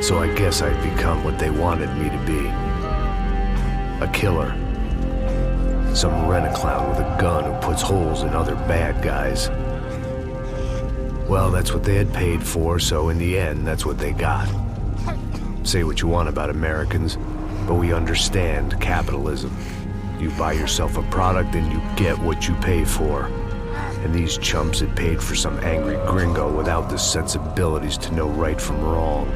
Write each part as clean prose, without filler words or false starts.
So I guess I'd become what they wanted me to be. A killer. Some rent-a-clown with a gun who puts holes in other bad guys. Well, that's what they had paid for, so in the end, that's what they got. Say what you want about Americans, but we understand capitalism. You buy yourself a product and you get what you pay for. And these chumps had paid for some angry gringo without the sensibilities to know right from wrong.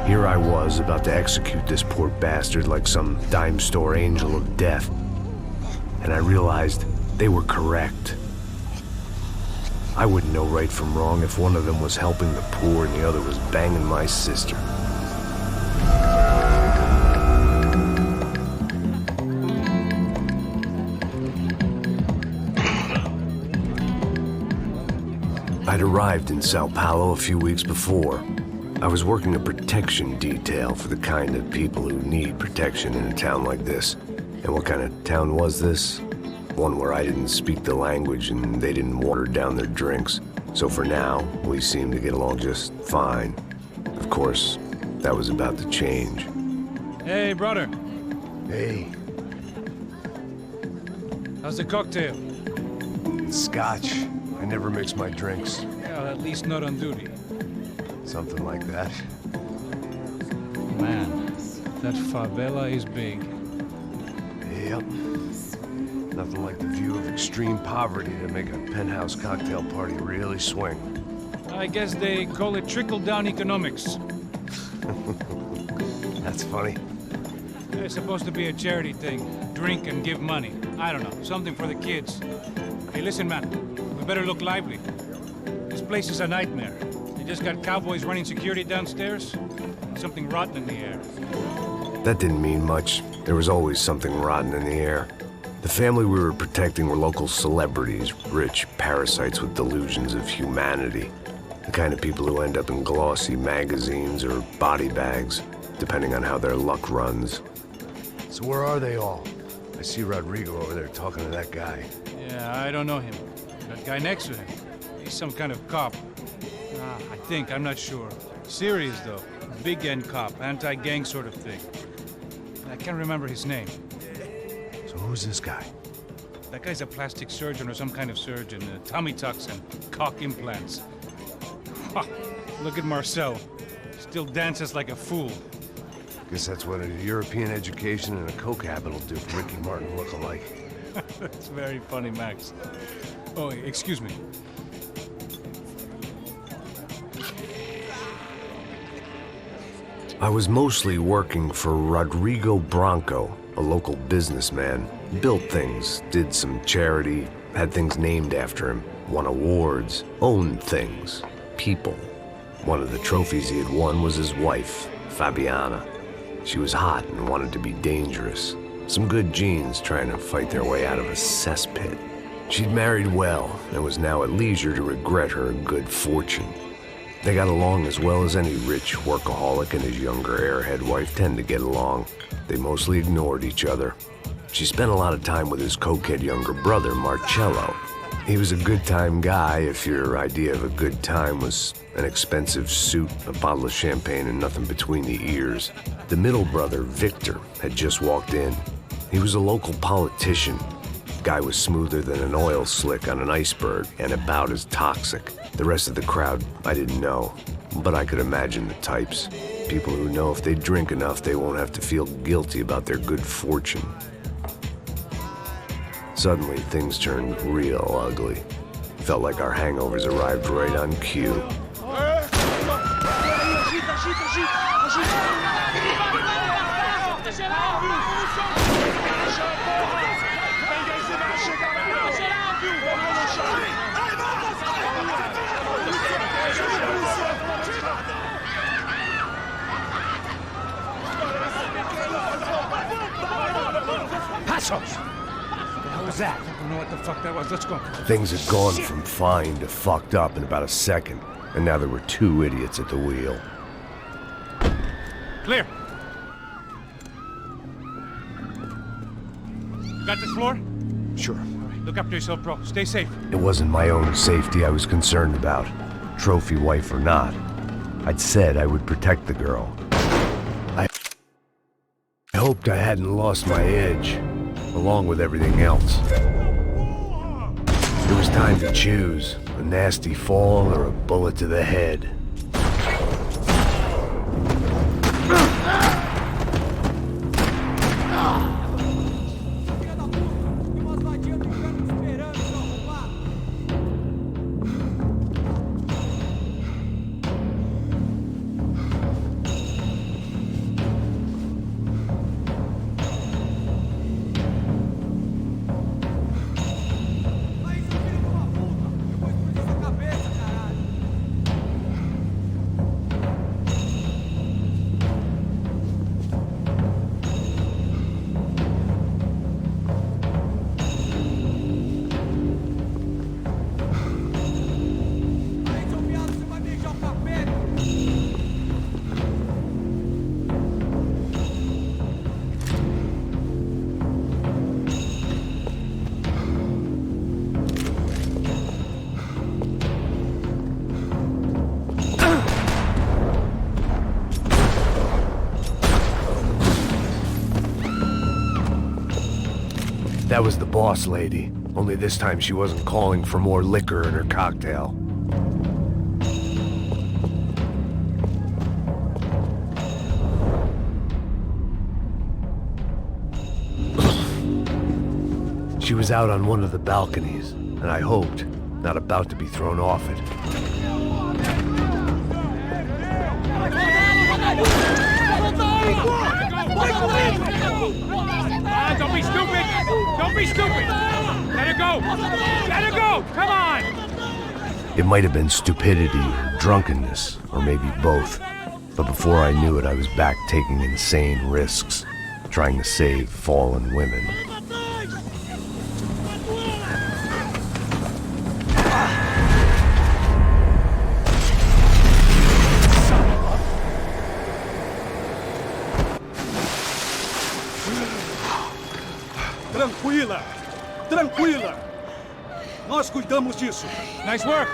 Here I was, about to execute this poor bastard like some dime store angel of death. And I realized they were correct. I wouldn't know right from wrong if one of them was helping the poor and the other was banging my sister. I'd arrived in Sao Paulo a few weeks before. I was working a protection detail for the kind of people who need protection in a town like this. And what kind of town was this? One where I didn't speak the language and they didn't water down their drinks. So for now, we seemed to get along just fine. Of course, that was about to change. Hey, brother. Hey. How's the cocktail? It's scotch. I never mix my drinks. Yeah, at least not on duty. Something like that. Man, that favela is big. Yep. Nothing like the view of extreme poverty to make a penthouse cocktail party really swing. I guess they call it trickle-down economics. That's funny. It's supposed to be a charity thing. Drink and give money. I don't know, something for the kids. Hey, listen, man. We better look lively. This place is a nightmare. You just got cowboys running security downstairs. Something rotten in the air. That didn't mean much. There was always something rotten in the air. The family we were protecting were local celebrities, rich parasites with delusions of humanity. The kind of people who end up in glossy magazines or body bags, depending on how their luck runs. So where are they all? I see Rodrigo over there talking to that guy. Yeah, I don't know him. That guy next to him. He's some kind of cop. I think, I'm not sure. Serious, though. Big-end cop, anti-gang sort of thing. I can't remember his name. So who's this guy? That guy's a plastic surgeon or some kind of surgeon. Tummy tucks and cock implants. Ha! Look at Marcel. Still dances like a fool. Guess that's what a European education and a coke habit will do for Ricky Martin look-alike. That's very funny, Max. Oh, excuse me. I was mostly working for Rodrigo Branco, a local businessman. Built things, did some charity, had things named after him, won awards, owned things, people. One of the trophies he had won was his wife, Fabiana. She was hot and wanted to be dangerous. Some good genes trying to fight their way out of a cesspit. She'd married well and was now at leisure to regret her good fortune. They got along as well as any rich workaholic and his younger airhead wife tend to get along. They mostly ignored each other. She spent a lot of time with his cokehead younger brother, Marcello. He was a good-time guy if your idea of a good time was an expensive suit, a bottle of champagne, and nothing between the ears. The middle brother, Victor, had just walked in. He was a local politician. Guy was smoother than an oil slick on an iceberg and about as toxic. The rest of the crowd, I didn't know, but I could imagine the types. People who know if they drink enough, they won't have to feel guilty about their good fortune. Suddenly, things turned real ugly. Felt like our hangovers arrived right on cue. Passos! What was that? I don't know what the fuck that was. Let's go. Things had gone from fine to fucked up in about a second, and now there were two idiots at the wheel. Clear. You got this floor? Sure. All right, look after yourself, bro. Stay safe. It wasn't my own safety I was concerned about, trophy wife or not. I'd said I would protect the girl. I hoped I hadn't lost my edge, along with everything else. It was time to choose, a nasty fall or a bullet to the head. That was the boss lady, only this time she wasn't calling for more liquor in her cocktail. She was out on one of the balconies, and I hoped, not about to be thrown off it. Don't be stupid! Don't be stupid! Let her go! Let her go! Come on! It might have been stupidity, drunkenness, or maybe both. But before I knew it, I was back taking insane risks, trying to save fallen women. Tranquila! Tranquila! Nós cuidamos disso. Nice work!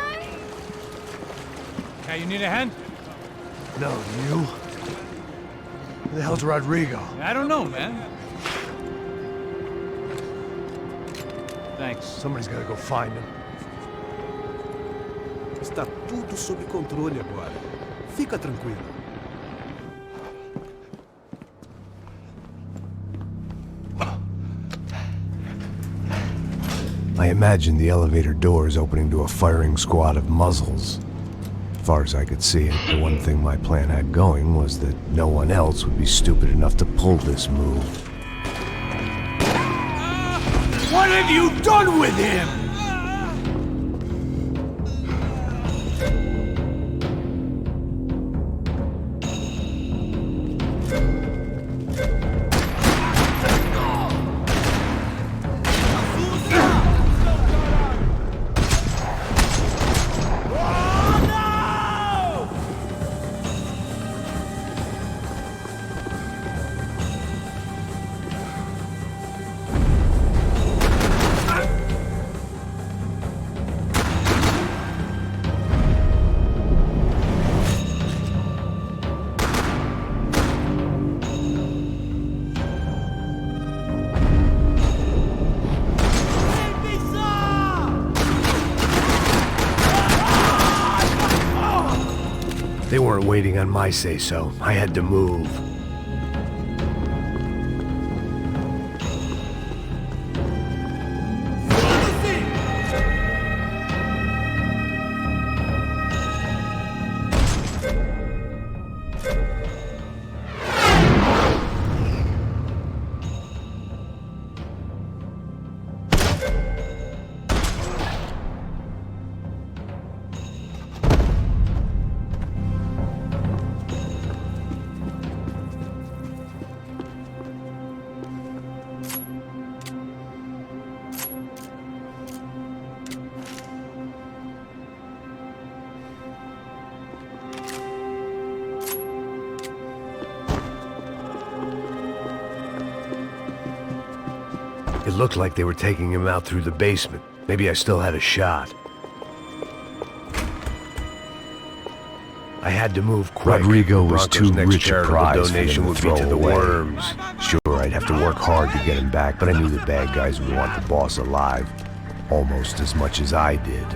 Hey, you need a hand? No, you? Who the hell's Rodrigo? I don't know, man. Thanks. Somebody's gotta go find him. Está tudo sob controle agora. Fica tranquilo. I imagined the elevator doors opening to a firing squad of muzzles. As far as I could see it, the one thing my plan had going was that no one else would be stupid enough to pull this move. What have you done with him? They weren't waiting on my say-so. I had to move. It looked like they were taking him out through the basement. Maybe I still had a shot. I had to move quick. Rodrigo was Bronco's too next rich a charitable prize for donation him to would be throw to the away. worms. Sure, I'd have to work hard to get him back, but I knew the bad guys would want the boss alive almost as much as I did.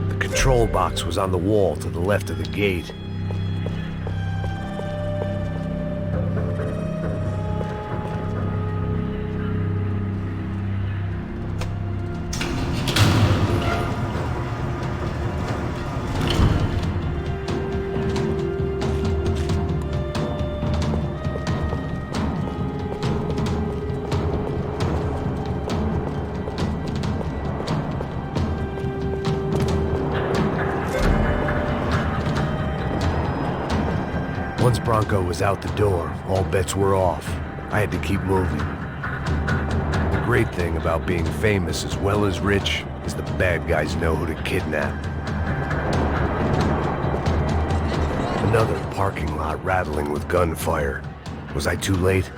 The control box was on the wall to the left of the gate. Once Bronco was out the door, all bets were off. I had to keep moving. The great thing about being famous as well as rich is the bad guys know who to kidnap. Another parking lot rattling with gunfire. Was I too late?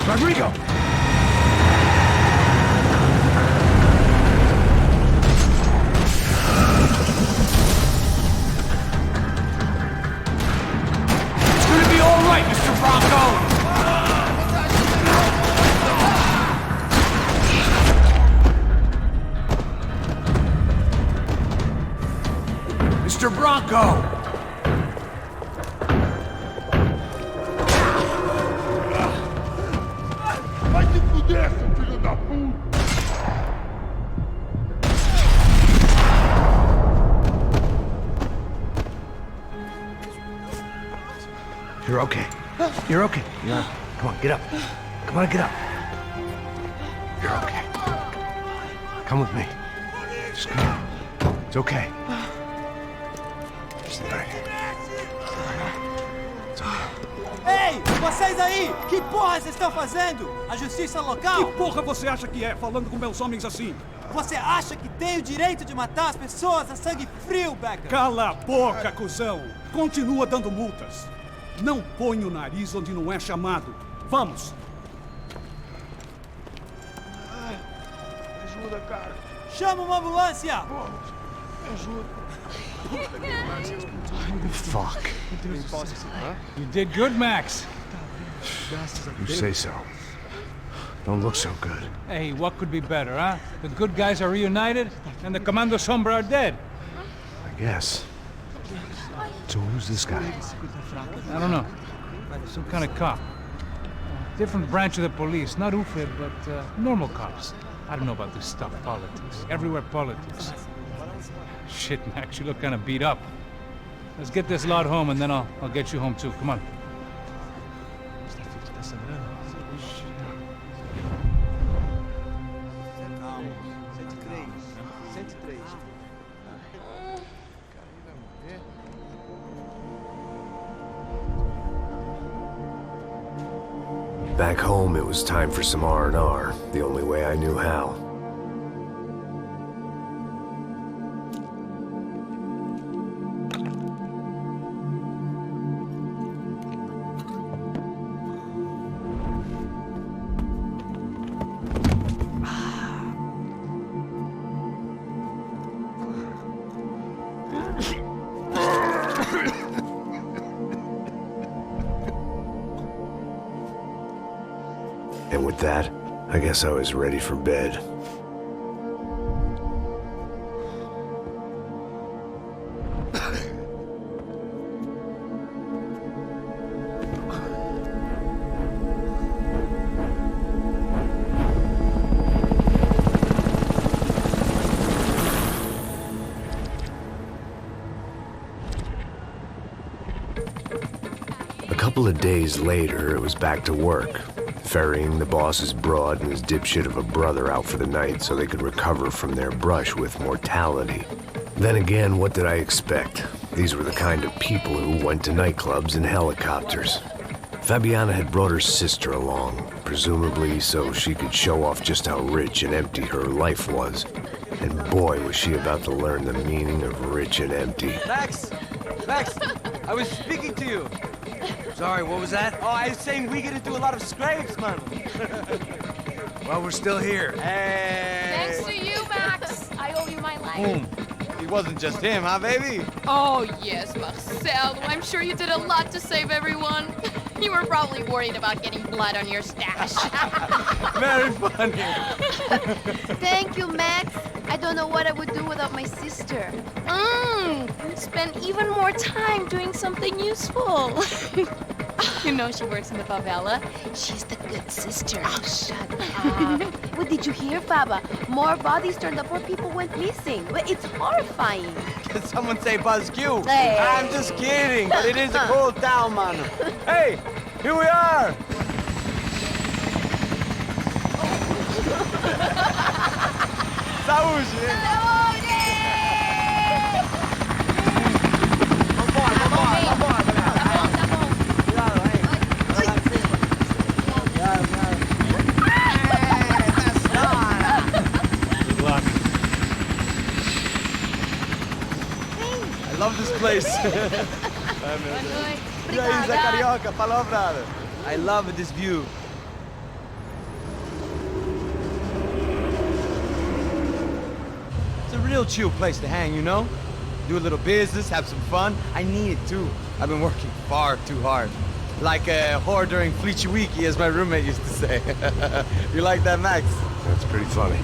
Rodrigo! It's gonna be all right, Mr. Bronco! Mr. Bronco! You're okay. You're okay. Come on, get up. Come on, get up. You're okay. Come with me. Just come. It's okay. It's all right. It's okay. Ei, vocês aí! Que porra vocês estão fazendo? A justiça local? Que porra você acha que é, falando com meus homens assim? Você acha que tem o direito de matar as pessoas a sangue frio, Becker? Cala a boca, cuzão! Continua dando multas. Não põe o nariz onde não é chamado. Vamos! Ajuda, cara. Chama uma ambulância! Me ajuda. Fuck. You did good, Max. You say so. Don't look so good. Hey, what could be better, huh? The good guys are reunited, and the Commando Sombra are dead. I guess. So who's this guy? I don't know. Some kind of cop. Different branch of the police. Not UFE, but normal cops. I don't know about this stuff. Politics. Everywhere politics. Shit, Max, you look kind of beat up. Let's get this lot home, and then I'll get you home, too. Come on. Calma. 103. 103. Back home, it was time for some R&R, the only way I knew how. And with that, I guess I was ready for bed. A couple of days later, it was back to work. Ferrying the boss's broad and his dipshit of a brother out for the night so they could recover from their brush with mortality. Then again, what did I expect? These were the kind of people who went to nightclubs in helicopters. Fabiana had brought her sister along, presumably so she could show off just how rich and empty her life was. And boy, was she about to learn the meaning of rich and empty. Max! Max! I was speaking to you! Sorry, what was that? Oh, I was saying we get to do a lot of scrapes, man. Well, we're still here. Hey! Thanks to you, Max. I owe you my life. Boom. It wasn't just him, huh, baby? Oh, yes, Marcel. I'm sure you did a lot to save everyone. You were probably worried about getting blood on your stash. Very funny. Thank you, Max. I don't know what I would do without my sister. Spend even more time doing something useful. You know she works in the favela. She's the good sister. Oh, shut up. What did you hear, Baba? More bodies turned up, more people went missing. Well, it's horrifying. Did someone say Buzz Q? Hey. I'm just kidding, but it is a cool town, man. Hey, here we are. Saúde! I love this place. Carioca, palavra. I love this view. It's a real chill place to hang, you know? Do a little business, have some fun. I need it too. I've been working far too hard. Like a whore during Fleechy Weeky, as my roommate used to say. You like that, Max? That's pretty funny.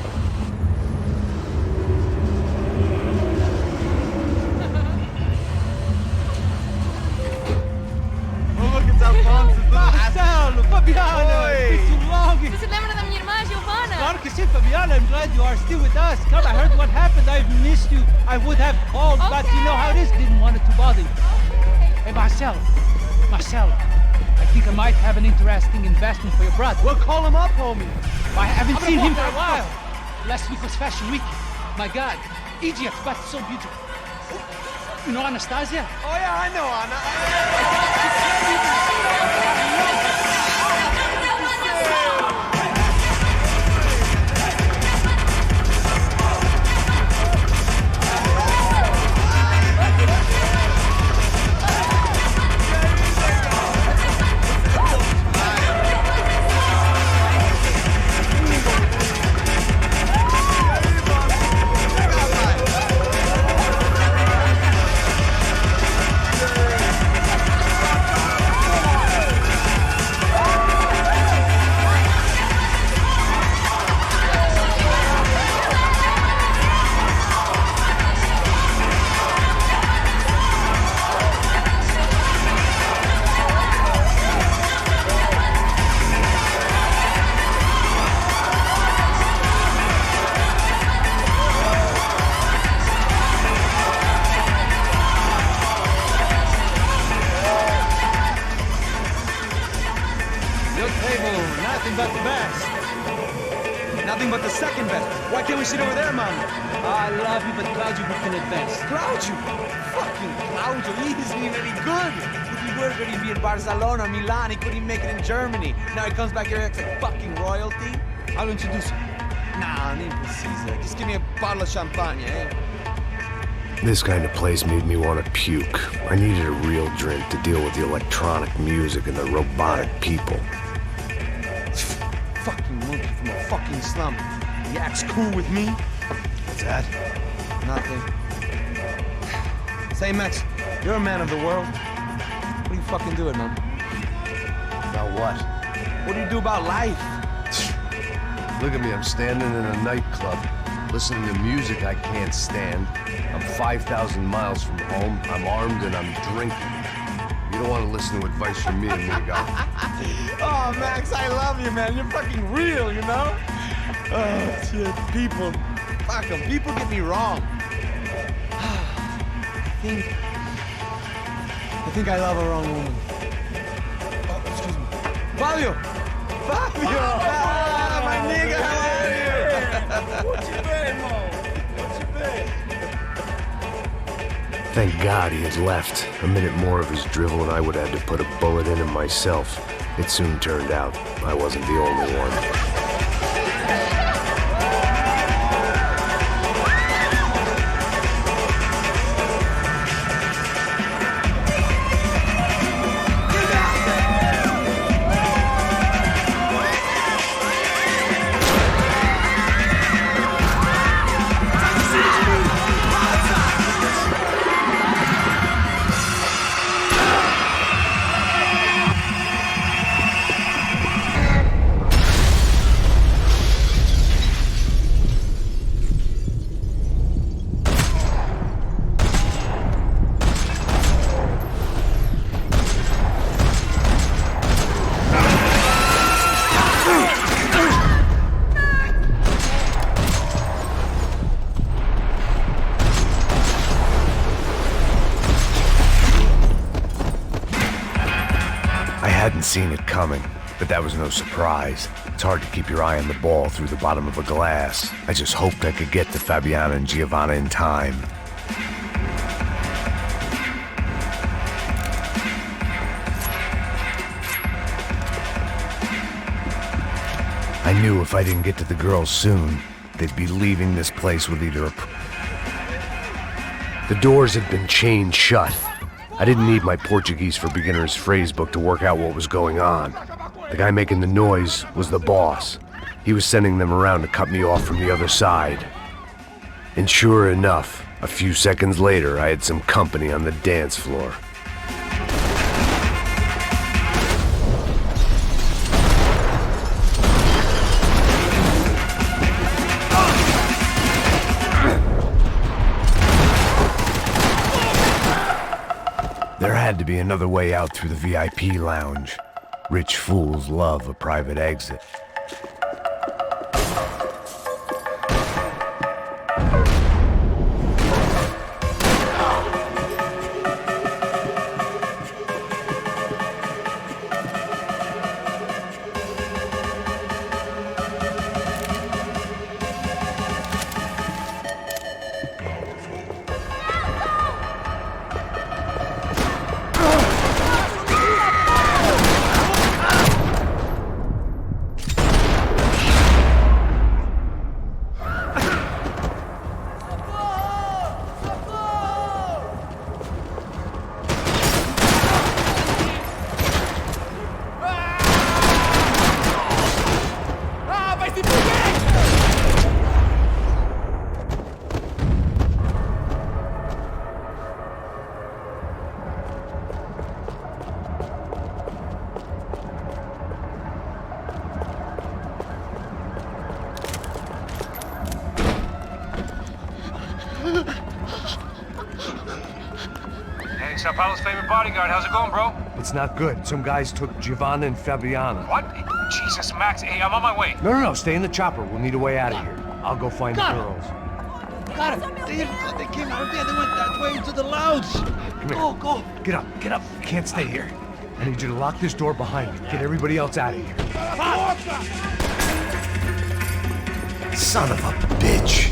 Marcelo, Fabiana, it's been too long. Você se lembra da minha irmã, Giovanna? Claro que sim, Fabiana. I'm glad you are still with us. Come, I heard what happened. I've missed you. I would have called, but you know how it is. Didn't want it to bother you. Hey, Marcelo, I think I might have an interesting investment for your brother. We'll call him up, homie. I haven't seen him for a while. Last week was Fashion Week. My God, Egypt, but so beautiful. You know Anastasia? Oh yeah, I know Anna. Nothing but the best. Nothing but the second best. Why can't we sit over there, man? I love you, but Claudio booked in advance. Claudio? Fucking Claudio, he isn't even any good. he would, but he'd be in Barcelona, Milan. He couldn't even make it in Germany. Now he comes back here acts like fucking royalty. I'll introduce him. Nah, nem precisa. Just give me a bottle of champagne, eh? This kind of place made me want to puke. I needed a real drink to deal with the electronic music and the robotic people. Fucking monkey from a fucking slum. He acts cool with me. What's that? Nothing. Say, Max, you're a man of the world. What do you fucking do it, man? About what? What do you do about life? Look at me, I'm standing in a nightclub, listening to music I can't stand. I'm 5,000 miles from home, I'm armed and I'm drinking. You don't want to listen to advice from me, amigo. Oh, Max, I love you, man. You're fucking real, you know? Oh, shit. People. Fuck them. People get me wrong. I think I love a wrong woman. Oh, excuse me. Fabio! Fabio! Ah, my nigga, how are you? What you been, Mo? What you been? Thank God he had left. A minute more of his drivel and I would have had to put a bullet in him myself. It soon turned out I wasn't the only one. Seen it coming, but that was no surprise. It's hard to keep your eye on the ball through the bottom of a glass. I just hoped I could get to Fabiana and Giovanna in time. I knew if I didn't get to the girls soon, they'd be leaving this place with either a... The doors had been chained shut. I didn't need my Portuguese for Beginners phrase book to work out what was going on. The guy making the noise was the boss. He was sending them around to cut me off from the other side. And sure enough, a few seconds later, I had some company on the dance floor. There had to be another way out through the VIP lounge. Rich fools love a private exit. Hey, Sao Paulo's favorite bodyguard. How's it going, bro? It's not good. Some guys took Giovanna and Fabiana. What? Jesus, Max. Hey, I'm on my way. No. Stay in the chopper. We'll need a way out of here. I'll go find the girls. Got it. They came out of there. They went that way into the lounge. Come here. Go. Get up. You can't stay here. I need you to lock this door behind you. Get everybody else out of here. Son of a bitch.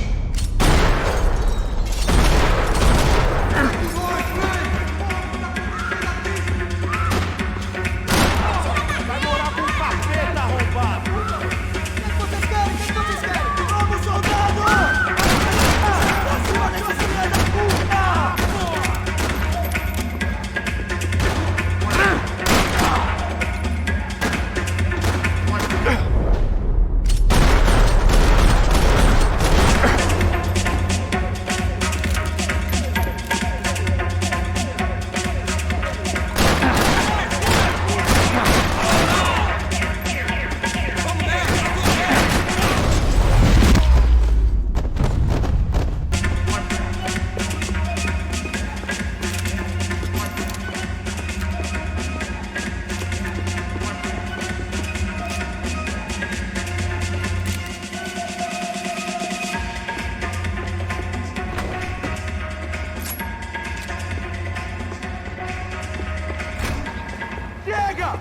Chega!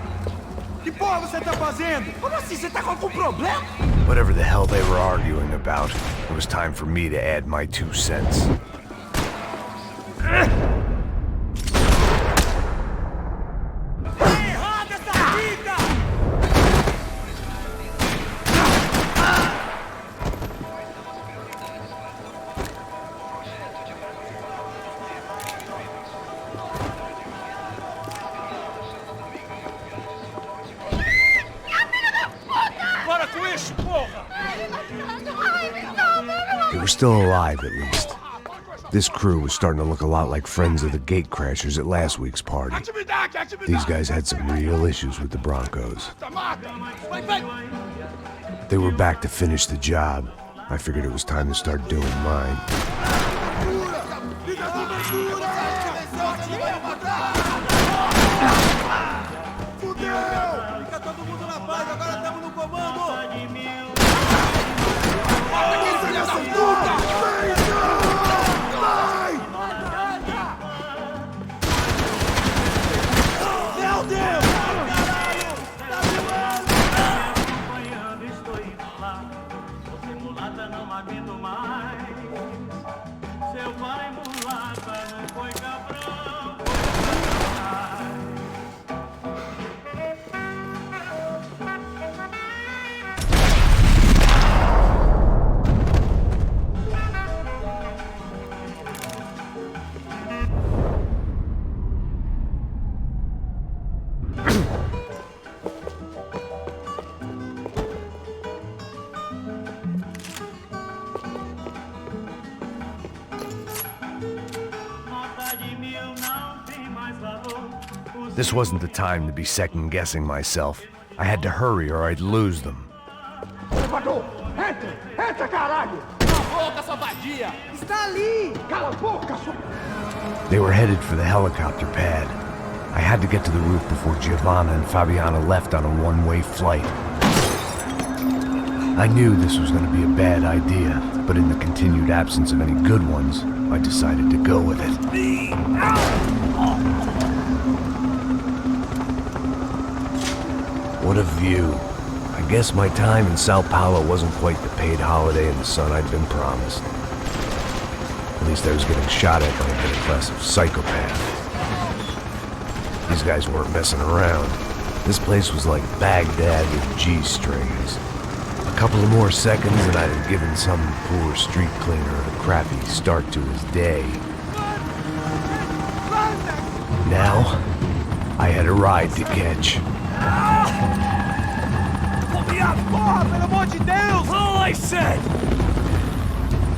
Que porra você tá fazendo? Como assim? Você tá com algum problema? Whatever the hell they were arguing about, it was time for me to add my 2 cents. They were still alive, at least. This crew was starting to look a lot like friends of the gatecrashers at last week's party. These guys had some real issues with the Broncos. They were back to finish the job. I figured it was time to start doing mine. This wasn't the time to be second-guessing myself. I had to hurry or I'd lose them. Elevador! Entra! Entra, caralho! Cala a boca, sua vadia! Está ali! Cala a boca, sua... They were headed for the helicopter pad. I had to get to the roof before Giovanna and Fabiana left on a one-way flight. I knew this was going to be a bad idea, but in the continued absence of any good ones, I decided to go with it. What a view. I guess my time in Sao Paulo wasn't quite the paid holiday in the sun I'd been promised. At least I was getting shot at by a middle-class psychopath. These guys weren't messing around. This place was like Baghdad with G-strings. A couple of more seconds and I'd have given some poor street cleaner a crappy start to his day. Now, I had a ride to catch. Porra, pelo amor de Deus! All I said!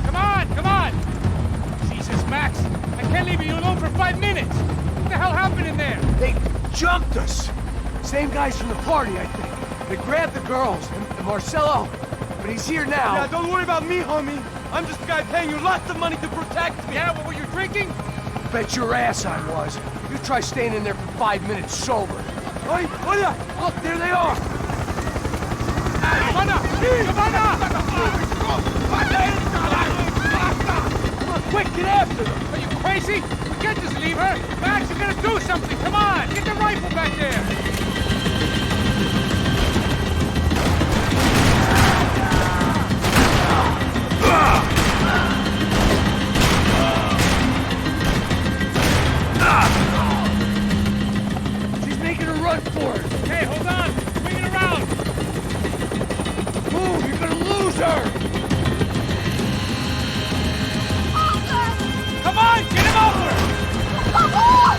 Come on, come on! Jesus, Max, I can't leave you alone for 5 minutes! What the hell happened in there? They jumped us! Same guys from the party, I think. They grabbed the girls, and Marcelo, but he's here now. Yeah, don't worry about me, homie. I'm just a guy paying you lots of money to protect me. Yeah, what were you drinking? Bet your ass I was. You try staying in there for 5 minutes sober. Oi, olha! Look, there they are! Giovanna! Giovanna! Come on, quick, get after them! Are you crazy? We can't just leave her! Max, you gotta do something! Come on! Get the rifle back there! She's making a run for it! Hey, hold on! Swing it around! Move, you're gonna lose her! Come on! Get him over! Come on.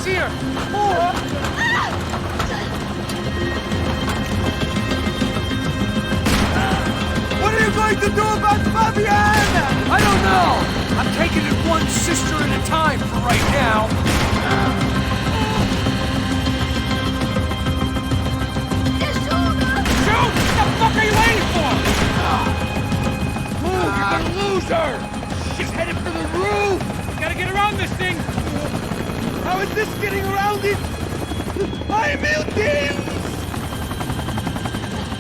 He's here! What are you going to do about Fabienne? I don't know! I'm taking it one sister at a time for right now. Shoot! What the fuck are you waiting for? Move, you're gonna lose her! She's headed for the roof! Gotta get around this thing! How is this getting around it? Ay, meu Deus!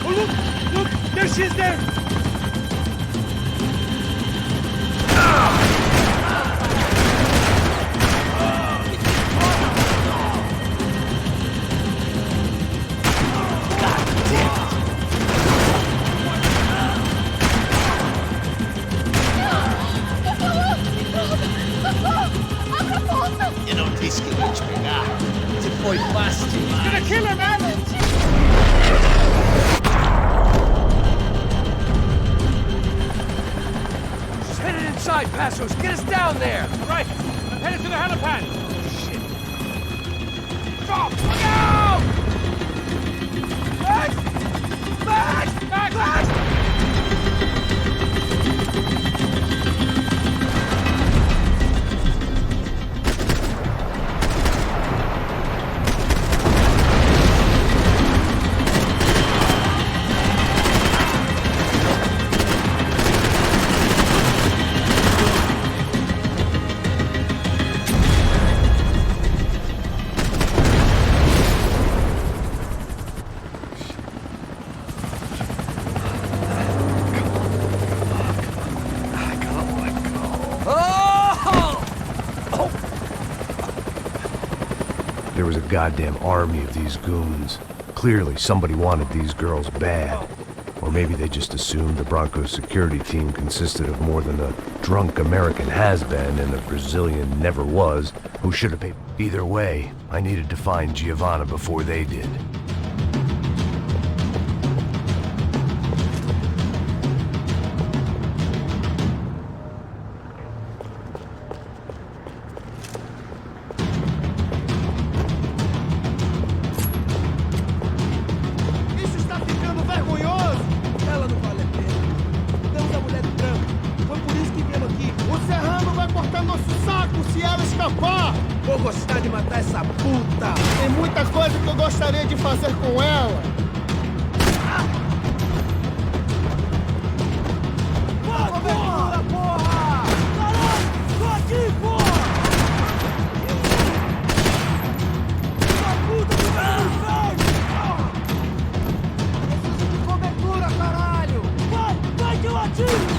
Oh, look! There she is there! Eu não disse que eu ia te pegar. Você foi fácil. He's gonna kill her, man! She's headed inside, Passos. Get us down there. All right, I'm headed to the helipad. Shit. Stop! Look out! Back! There was a goddamn army of these goons. Clearly, somebody wanted these girls bad. Or maybe they just assumed the Broncos security team consisted of more than a drunk American has-been and a Brazilian never-was who should have paid. Either way, I needed to find Giovanna before they did. Vou gostar de matar essa puta. Tem muita coisa que eu gostaria de fazer com ela. Cobertura, porra! Caralho, tô aqui, porra! Essa puta que vai no inferno! Preciso de cobertura, caralho! Vai que eu atiro!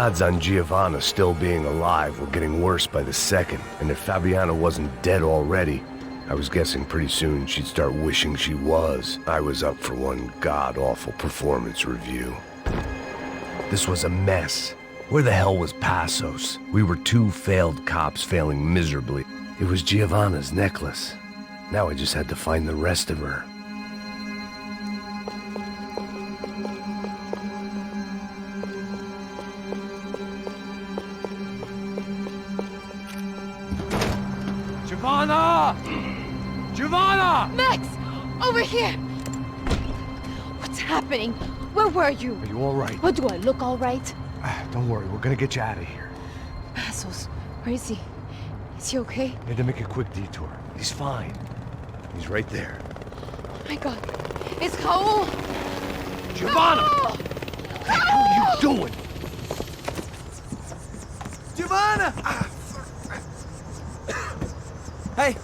odds on Giovanna still being alive were getting worse by the second, and if Fabiana wasn't dead already, I was guessing pretty soon she'd start wishing she was. I was up for one god-awful performance review. This was a mess. Where the hell was Passos? We were two failed cops failing miserably. It was Giovanna's necklace. Now I just had to find the rest of her. Giovanna! Giovanna! Max! Over here! What's happening? Where were you? Are you all right? What, do I look all right? Don't worry, we're gonna get you out of here. Passos, where is he? Is he okay? Had to make a quick detour. He's fine. He's right there. Oh my god. It's Raul! Giovanna! Raul! What the hell are you doing? Giovanna! Hey!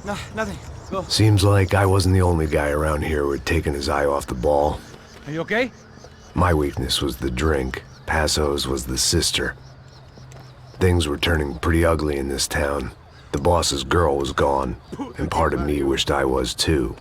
No, nothing. Go. Seems like I wasn't the only guy around here who had taken his eye off the ball. Are you okay? My weakness was the drink. Passos was the sister. Things were turning pretty ugly in this town. The boss's girl was gone, and part of me wished I was too.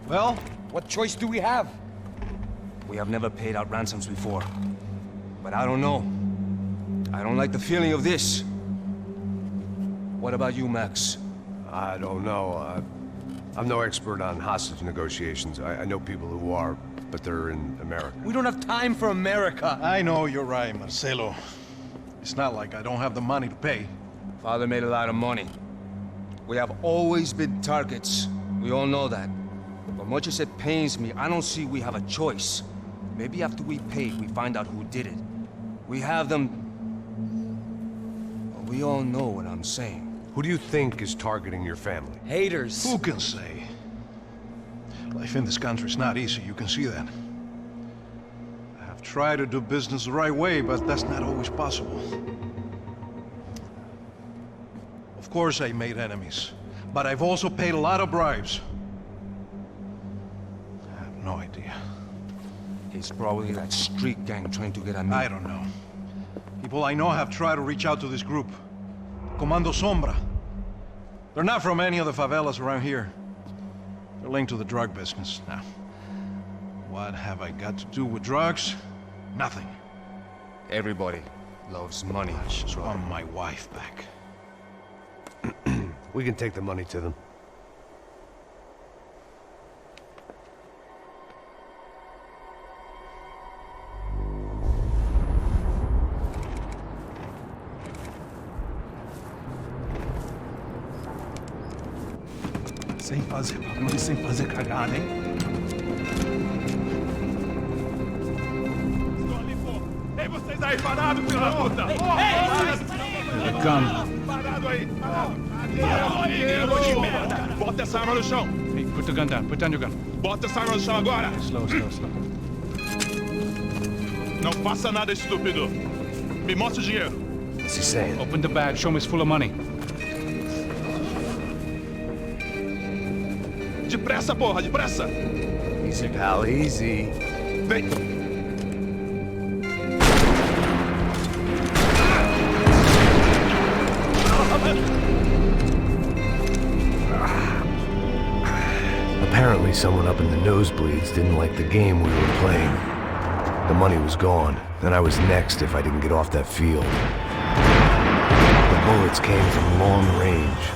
Well, what choice do we have? We have never paid out ransoms before. But I don't know. I don't like the feeling of this. What about you, Max? I don't know. I'm no expert on hostage negotiations. I know people who are, but they're in America. We don't have time for America. I know you're right, Marcelo. It's not like I don't have the money to pay. Father made a lot of money. We have always been targets. We all know that. But much as it pains me, I don't see we have a choice. Maybe after we pay, we find out who did it. We have them... Well, we all know what I'm saying. Who do you think is targeting your family? Haters. Who can say? Life in this country is not easy, you can see that. I have tried to do business the right way, but that's not always possible. Of course I made enemies, but I've also paid a lot of bribes. I have no idea. It's probably that street gang trying to get at me. I don't know. People I know have tried to reach out to this group. Comando Sombra. They're not from any of the favelas around here. They're linked to the drug business. Now, what have I got to do with drugs? Nothing. Everybody loves money. I just want my wife back. We can take the money to them. Sem fazer barulho, sem fazer cagada, hein? Estou ali, pô! Ei, vocês aí parados, filho da puta! Here they come. Parado aí, parado! Aí, merda! Bota essa arma no chão! Hey, put the gun down. Put down your gun. Bota essa arma no chão agora! Slow, slow, slow. Não faça nada, estúpido! Me mostra o dinheiro! What's he saying? Open the bag. Show me it's full of money. Depressa, porra, depressa! Easy, pal, easy. Vem! Apparently someone up in the nosebleeds didn't like the game we were playing. The money was gone, and I was next if I didn't get off that field. The bullets came from long range.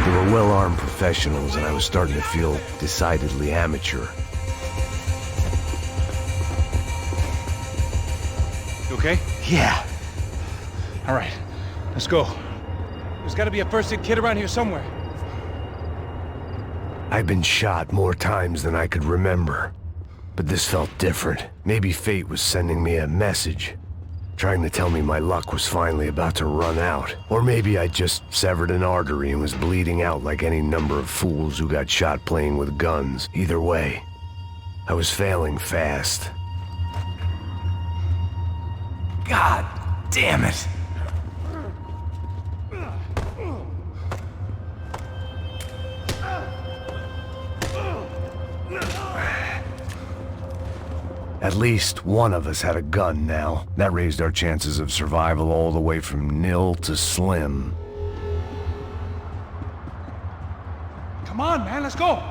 They were well-armed professionals, and I was starting to feel decidedly amateur. You okay? Yeah. All right, let's go. There's got to be a first-aid kit around here somewhere. I've been shot more times than I could remember. But this felt different. Maybe fate was sending me a message, trying to tell me my luck was finally about to run out. Or maybe I just severed an artery and was bleeding out like any number of fools who got shot playing with guns. Either way, I was failing fast. God damn it! At least one of us had a gun now. That raised our chances of survival all the way from nil to slim. Come on, man, let's go.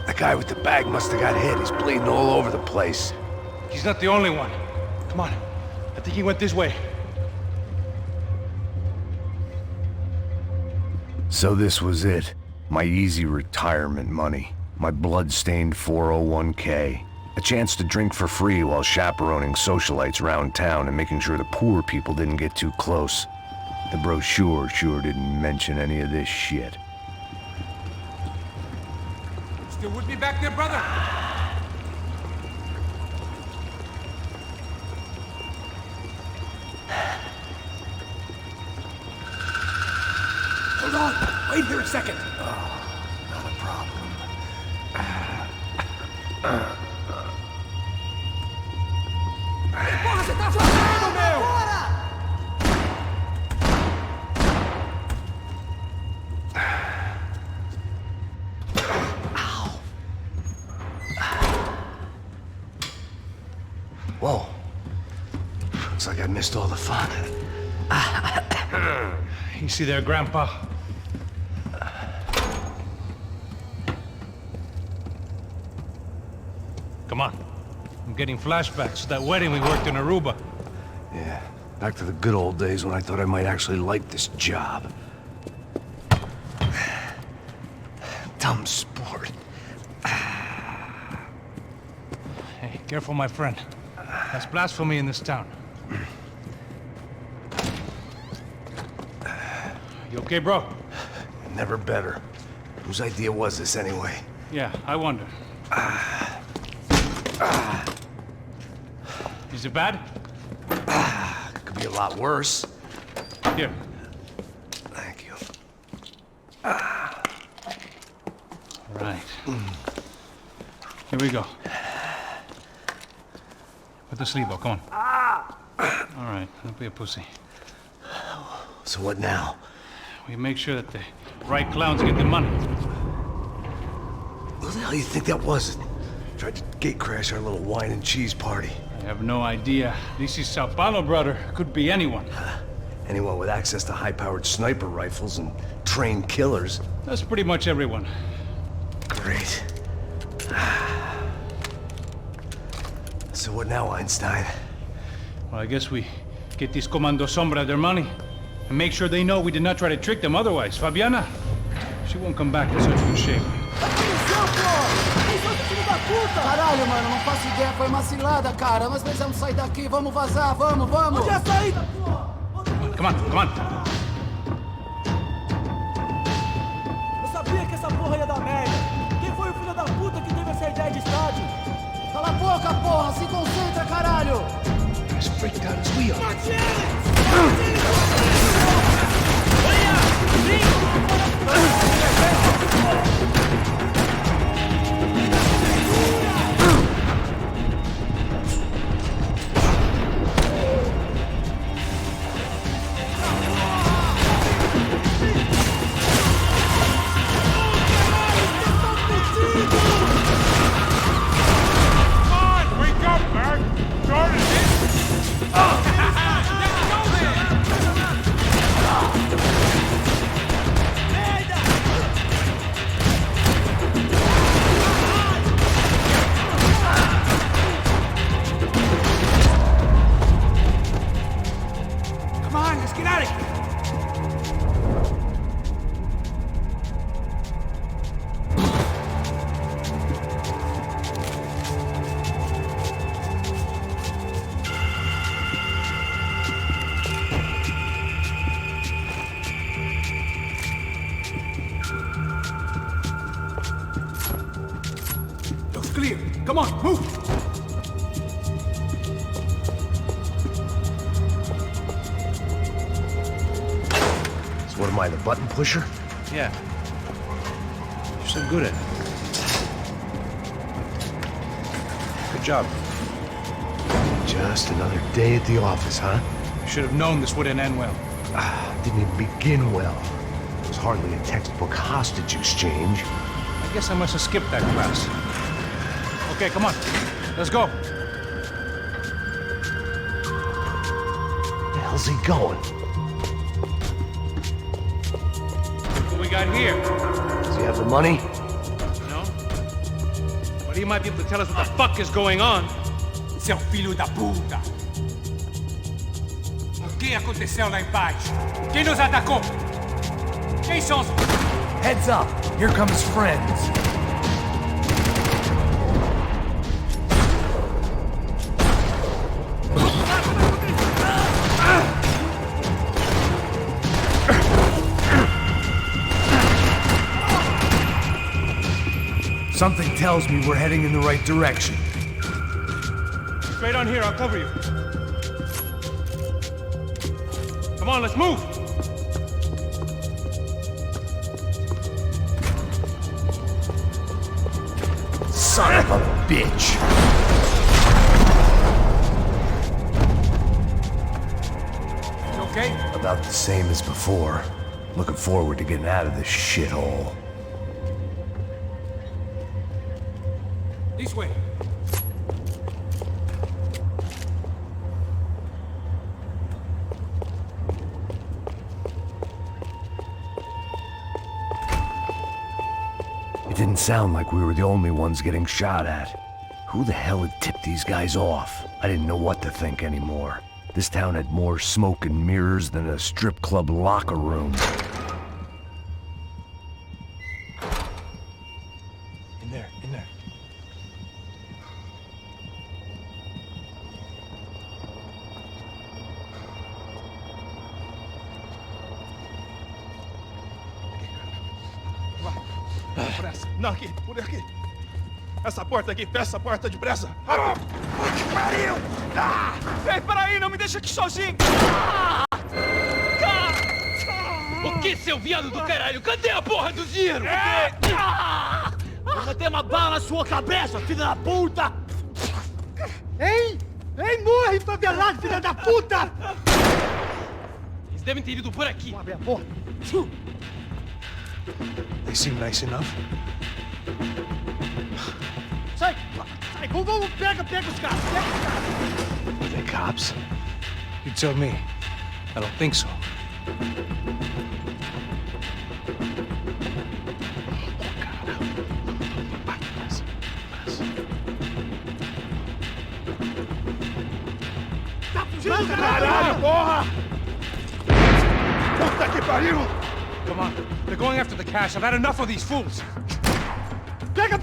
The guy with the bag must have got hit. He's bleeding all over the place. He's not the only one. Come on. I think he went this way. So this was it. My easy retirement money. My blood-stained 401k. A chance to drink for free while chaperoning socialites around town and making sure the poor people didn't get too close. The brochure sure didn't mention any of this shit. Still with me back there, brother? Hold on! Wait here a second! Not a problem. Porra, você tá fazendo, meu? Whoa. Looks like I missed all the fun. Easy there, Grandpa. Come on. I'm getting flashbacks to that wedding we worked in Aruba. Yeah, back to the good old days when I thought I might actually like this job. Dumb sport. Hey, careful, my friend. That's blasphemy in this town. You okay, bro? Never better. Whose idea was this anyway? Yeah, I wonder. Is it bad? Could be a lot worse. Here. Thank you. All right. Here we go. Put the sleeve up, come on. All right, don't be a pussy. So what now? We make sure that the right clowns get the money. Who the hell do you think that was? Tried to gate crash our little wine and cheese party. I have no idea. This is Sao Paulo, brother. Could be anyone. Anyone with access to high-powered sniper rifles and trained killers. That's pretty much everyone. Great. So what now, Einstein? Well, I guess we get these Comando Sombra their money and make sure they know we did not try to trick them otherwise. Fabiana, she won't come back in such good shape. Caralho, mano, não faço ideia, foi uma cilada, cara. Nós precisamos sair daqui, vamos vazar, vamos! Onde é a saída, porra? Come on, come on. Eu sabia que essa porra ia dar merda. Quem foi o filho da puta que teve essa ideia de estádio? Cala a boca, porra! Se concentra, caralho! As freaked out as we are. Mate ele! am I, the button pusher? Yeah. You're so good at it. Good job. Just another day at the office, huh? You should have known this wouldn't end well. Didn't even begin well. It was hardly a textbook hostage exchange. I guess I must have skipped that class. Okay, come on. Let's go. Where the hell's he going? What we got here? Does he have the money? No? But he might be able to tell us what the fuck is going on. Seu filho da puta! O que aconteceu lá embaixo? Quem nos atacou? Quem são os... Heads up! Here comes friends. Something tells me we're heading in the right direction. Straight on here, I'll cover you. Come on, let's move! Son of a bitch! You okay? About the same as before. Looking forward to getting out of this shithole. This way. It didn't sound like we were the only ones getting shot at. Who the hell had tipped these guys off? I didn't know what to think anymore. This town had more smoke and mirrors than a strip club locker room. In there, in there. Pressa. Não, aqui, por aqui. Essa porta aqui, fecha essa porta depressa. Ah, que pariu! Ah! Ei, peraí, não me deixa aqui sozinho! O que, seu viado do caralho? Cadê a porra do dinheiro? Vou meter uma bala na sua cabeça, filha da puta! Ei! Ei, morre, favelado, filha da puta! Eles devem ter ido por aqui. Abre a porta. They seem nice enough. Sai! Sai! Vamos, pega os caras! Pega os caras! Are they cops? You tell me. I don't think so. Caralho, porra! Puta que pariu! Come on. They're going after the cash. I've had enough of these fools. Pega!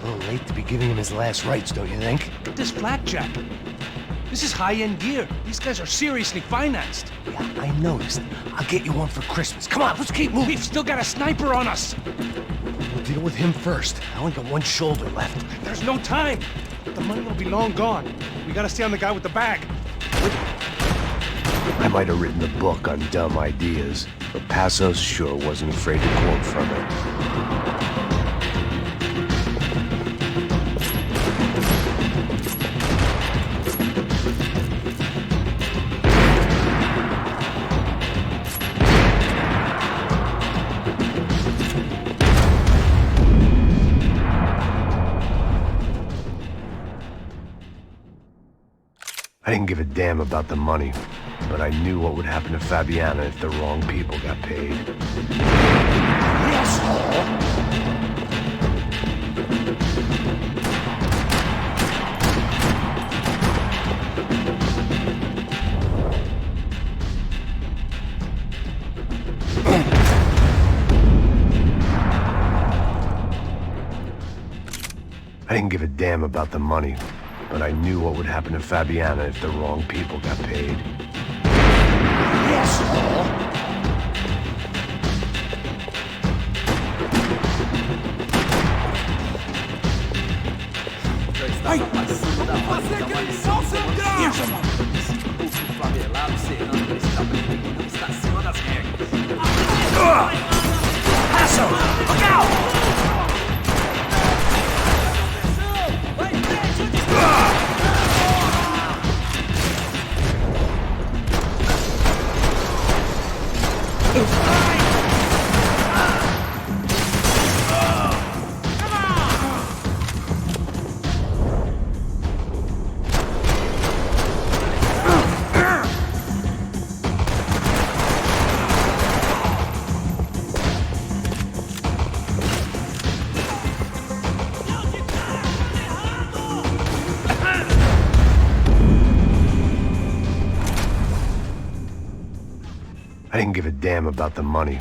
A little late to be giving him his last rites, don't you think? This blackjack. This is high-end gear. These guys are seriously financed. Yeah, I noticed. I'll get you one for Christmas. Come on, let's keep moving. We've still got a sniper on us. We'll deal with him first. I only got one shoulder left. There's no time. The money will be long gone. We gotta stay on the guy with the bag. I might have written a book on dumb ideas, but Passos sure wasn't afraid to quote from it. I didn't give a damn about the money, but I knew what would happen to Fabiana if the wrong people got paid. I didn't give a damn about the money, but I knew what would happen to Fabiana if the wrong people got paid. Ai! Você que é só central! Favelado serrano precisa aprender que não está acima das regras. Hassel! Look out! Vai em frente, onde está? I didn't give a damn about the money,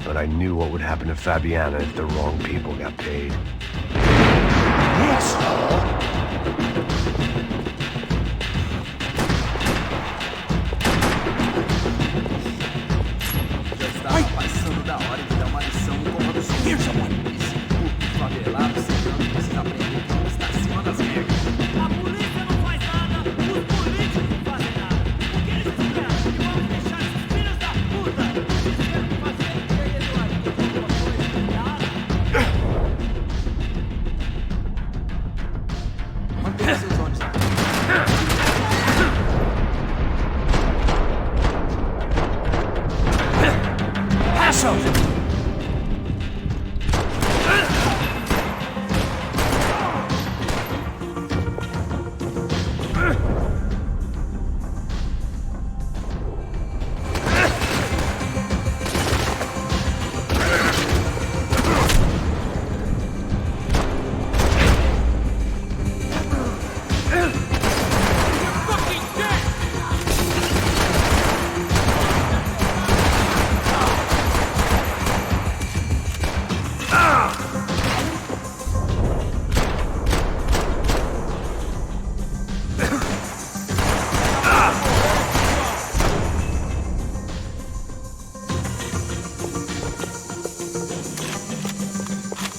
but I knew what would happen to Fabiana if the wrong people got paid. Já estava passando da hora de dar uma lição no comando esse Kubik favelado serrano precisa aprender que não está acima das regras. A polícia não faz nada, os políticos não fazem nada. O que eles esperam? Que vamos deixar esses filhos da puta? Eles esperam fazer alguma coisa errada. Mantenha seus olhos abertos. Hassel!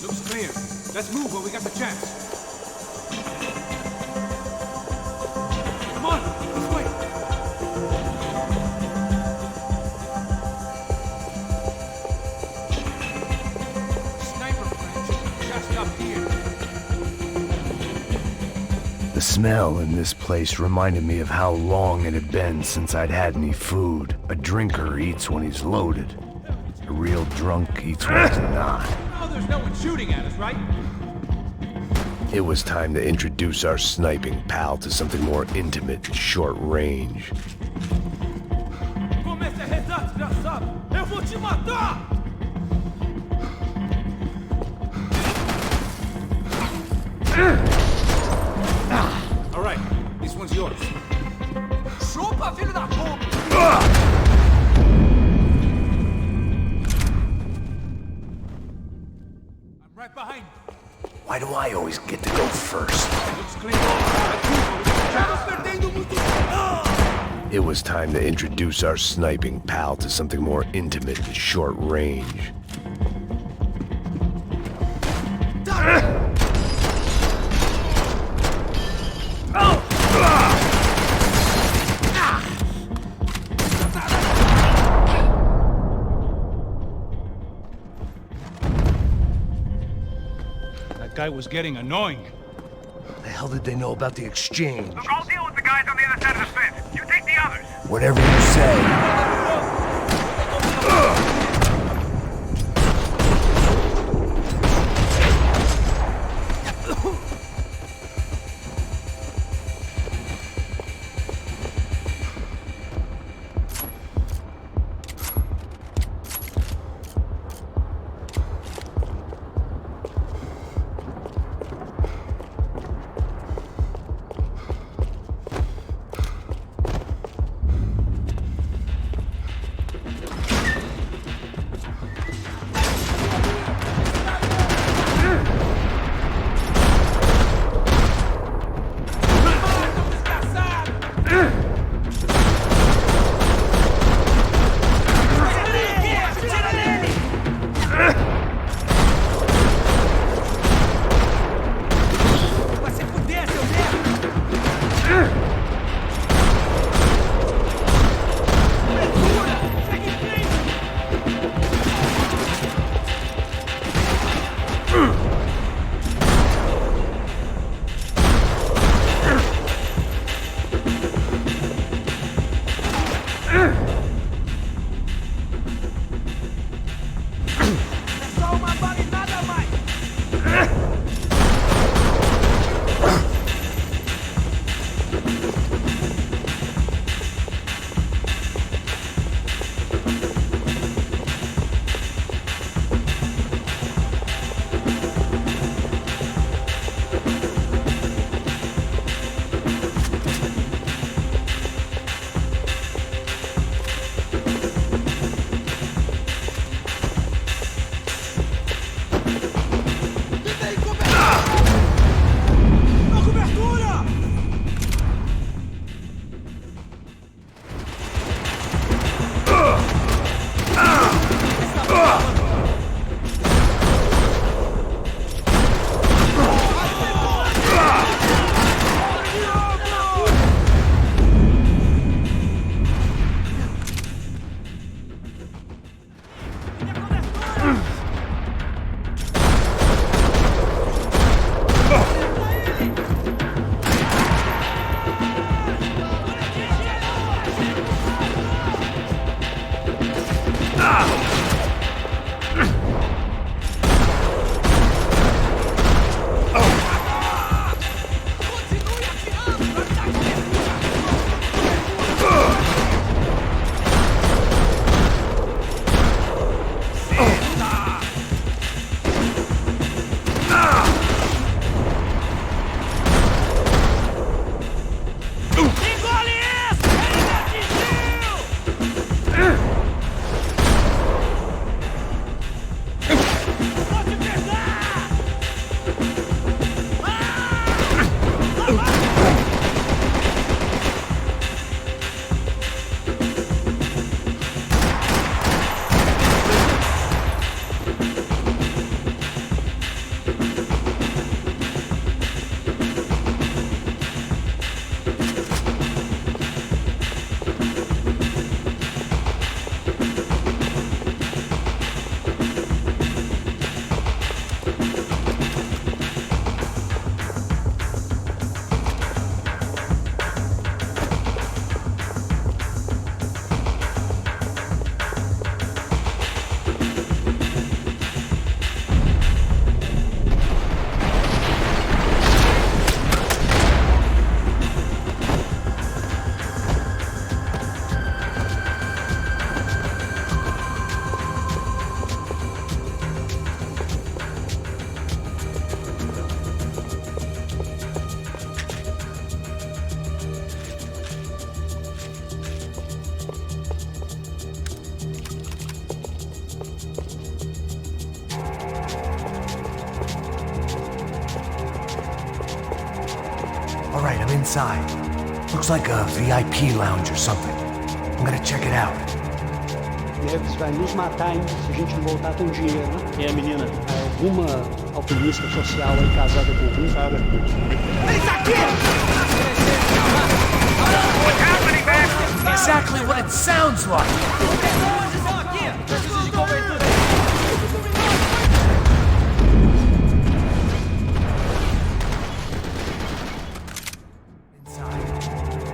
Looks clear. Let's move while we got the chance. Come on, this way. Sniper friends just up here. The smell in this place reminded me of how long it had been since I'd had any food. A drinker eats when he's loaded. A real drunk eats when he's not. Oh, there's no one shooting at us, right? It was time to introduce our sniping pal to something more intimate and short range. Comece a rezar, desgraçado! Eu vou te matar! All right, this one's yours. Chupa, filho da puta! behind. Why do I always get to go first? It was time to introduce our sniping pal to something more intimate and short range. That guy was getting annoying. The hell did they know about the exchange? Look, I'll deal with the guys on the other side of the fence. You take the others. Whatever you say. Inside. Looks like a VIP lounge or something. I'm gonna check it out. Neves vai nos matar, hein, se a gente não voltar com dinheiro, né? Quem é a menina? Alguma alpinista social aí casada com algum cara. Exactly what it sounds like.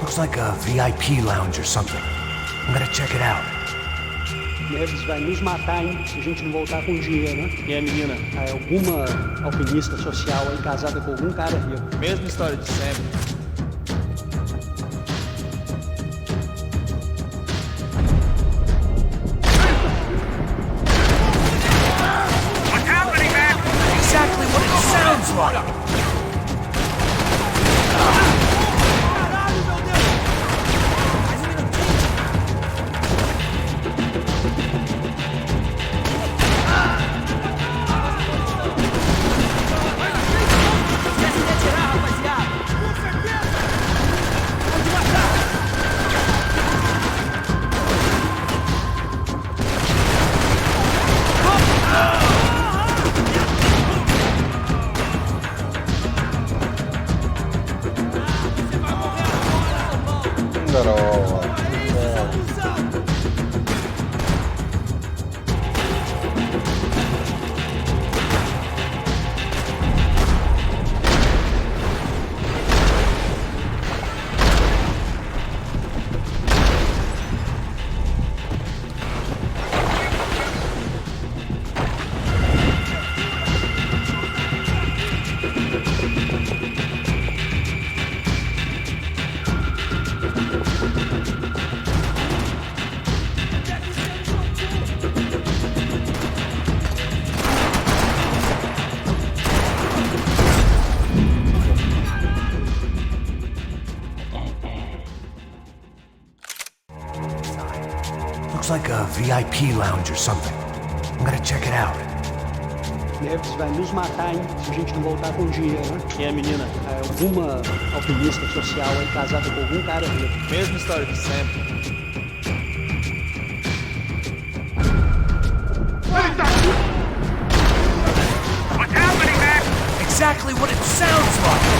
Looks like a VIP lounge or something. I'm gonna check it out. Neves vai nos matar, hein, se a gente não voltar com dinheiro, né? Quem é a menina? Alguma alpinista social aí casada com algum cara rico. Mesma história de sempre. Exactly what it sounds like. Looks like a VIP lounge or something. I'm gonna check it out. Neves vai nos matar, hein, se a gente não voltar com dinheiro, né? Quem é a menina? Alguma alpinista social aí casada com algum cara rico. Mesma história de sempre. Exactly what it sounds like.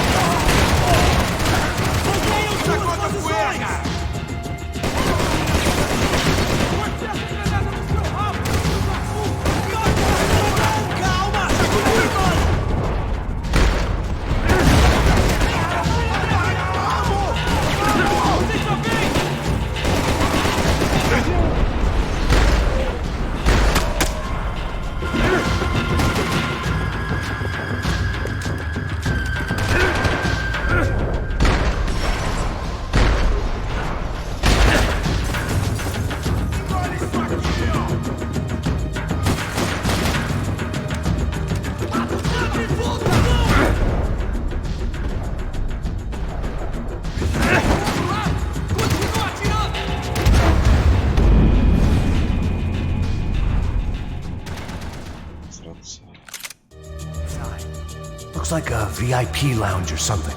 Looks like a VIP lounge or something.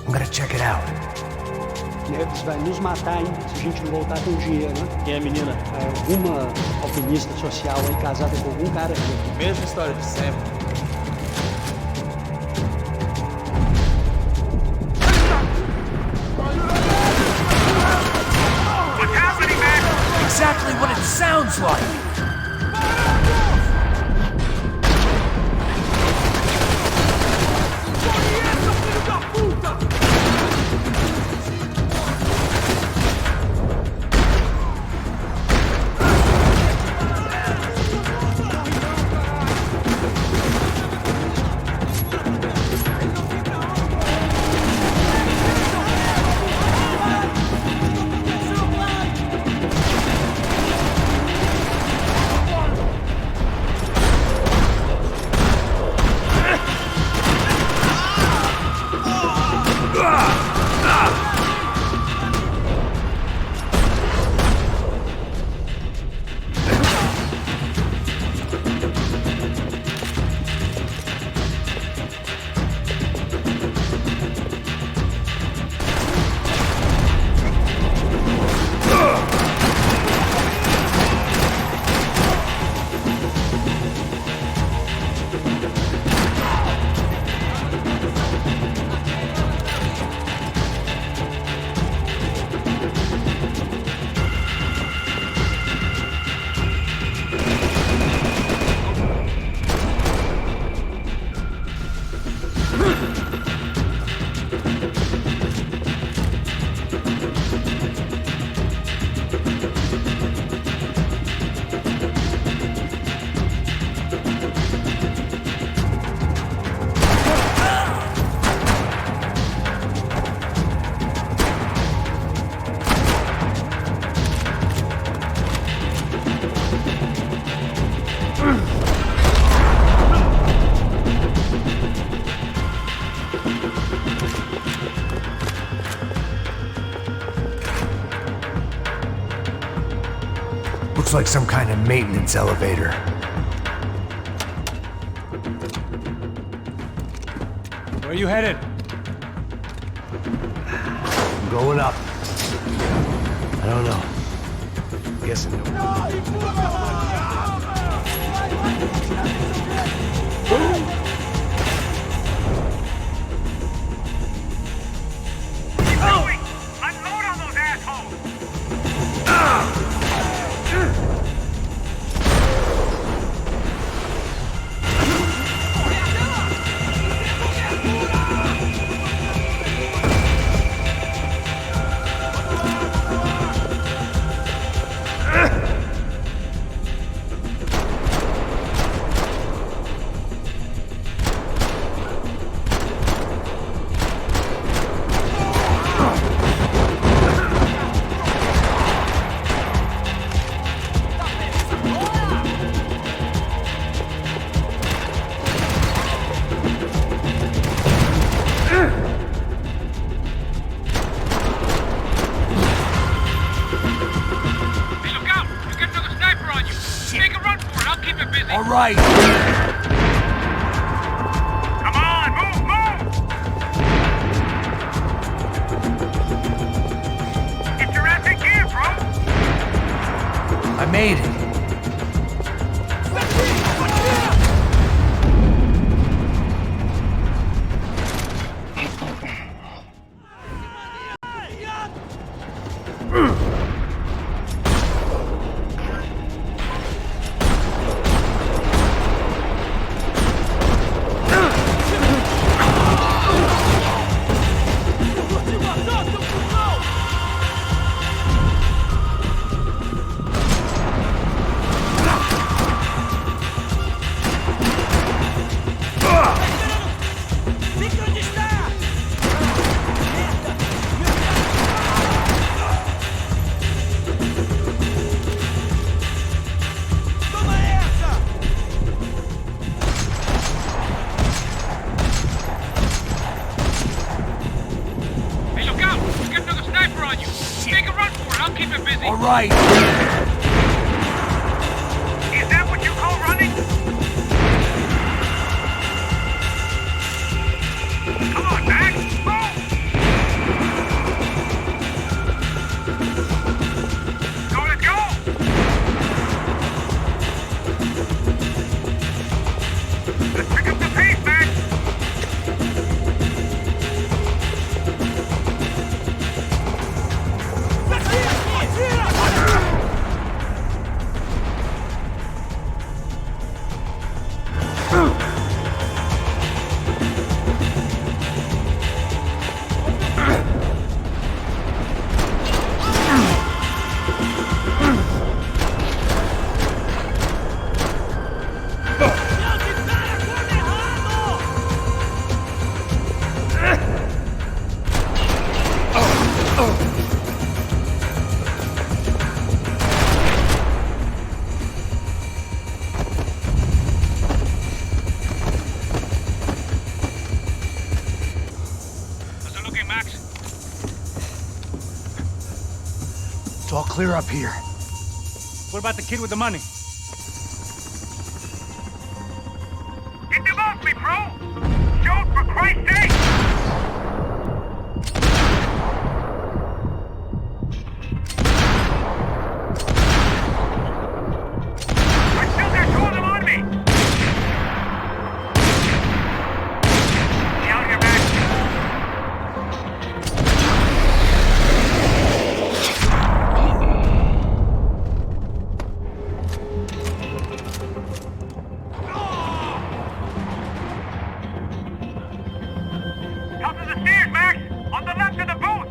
I'm gonna check it out. Neves vai nos matar, hein, se a gente não voltar com dinheiro, né? Quem é a menina? Alguma alpinista social aí casada com algum cara rico. Mesma história de sempre. Exactly what it sounds like. like some kind of maintenance elevator. Where are you headed? I'm going up. I don't know. Guessing no. Unload on those assholes! Right. Come on, move, move! Get your ass in gear, bro! I made it. All right. Is that what you call running? Come on, Max! Move! Go, let's go! Let's pick up the pace, Max! It's all clear up here. What about the kid with the money? Get them off me, bro! Shoot, for Christ's sake! I still got two of them on me! Get out of here, Max! Top of the stairs, Max! On the left of the booth!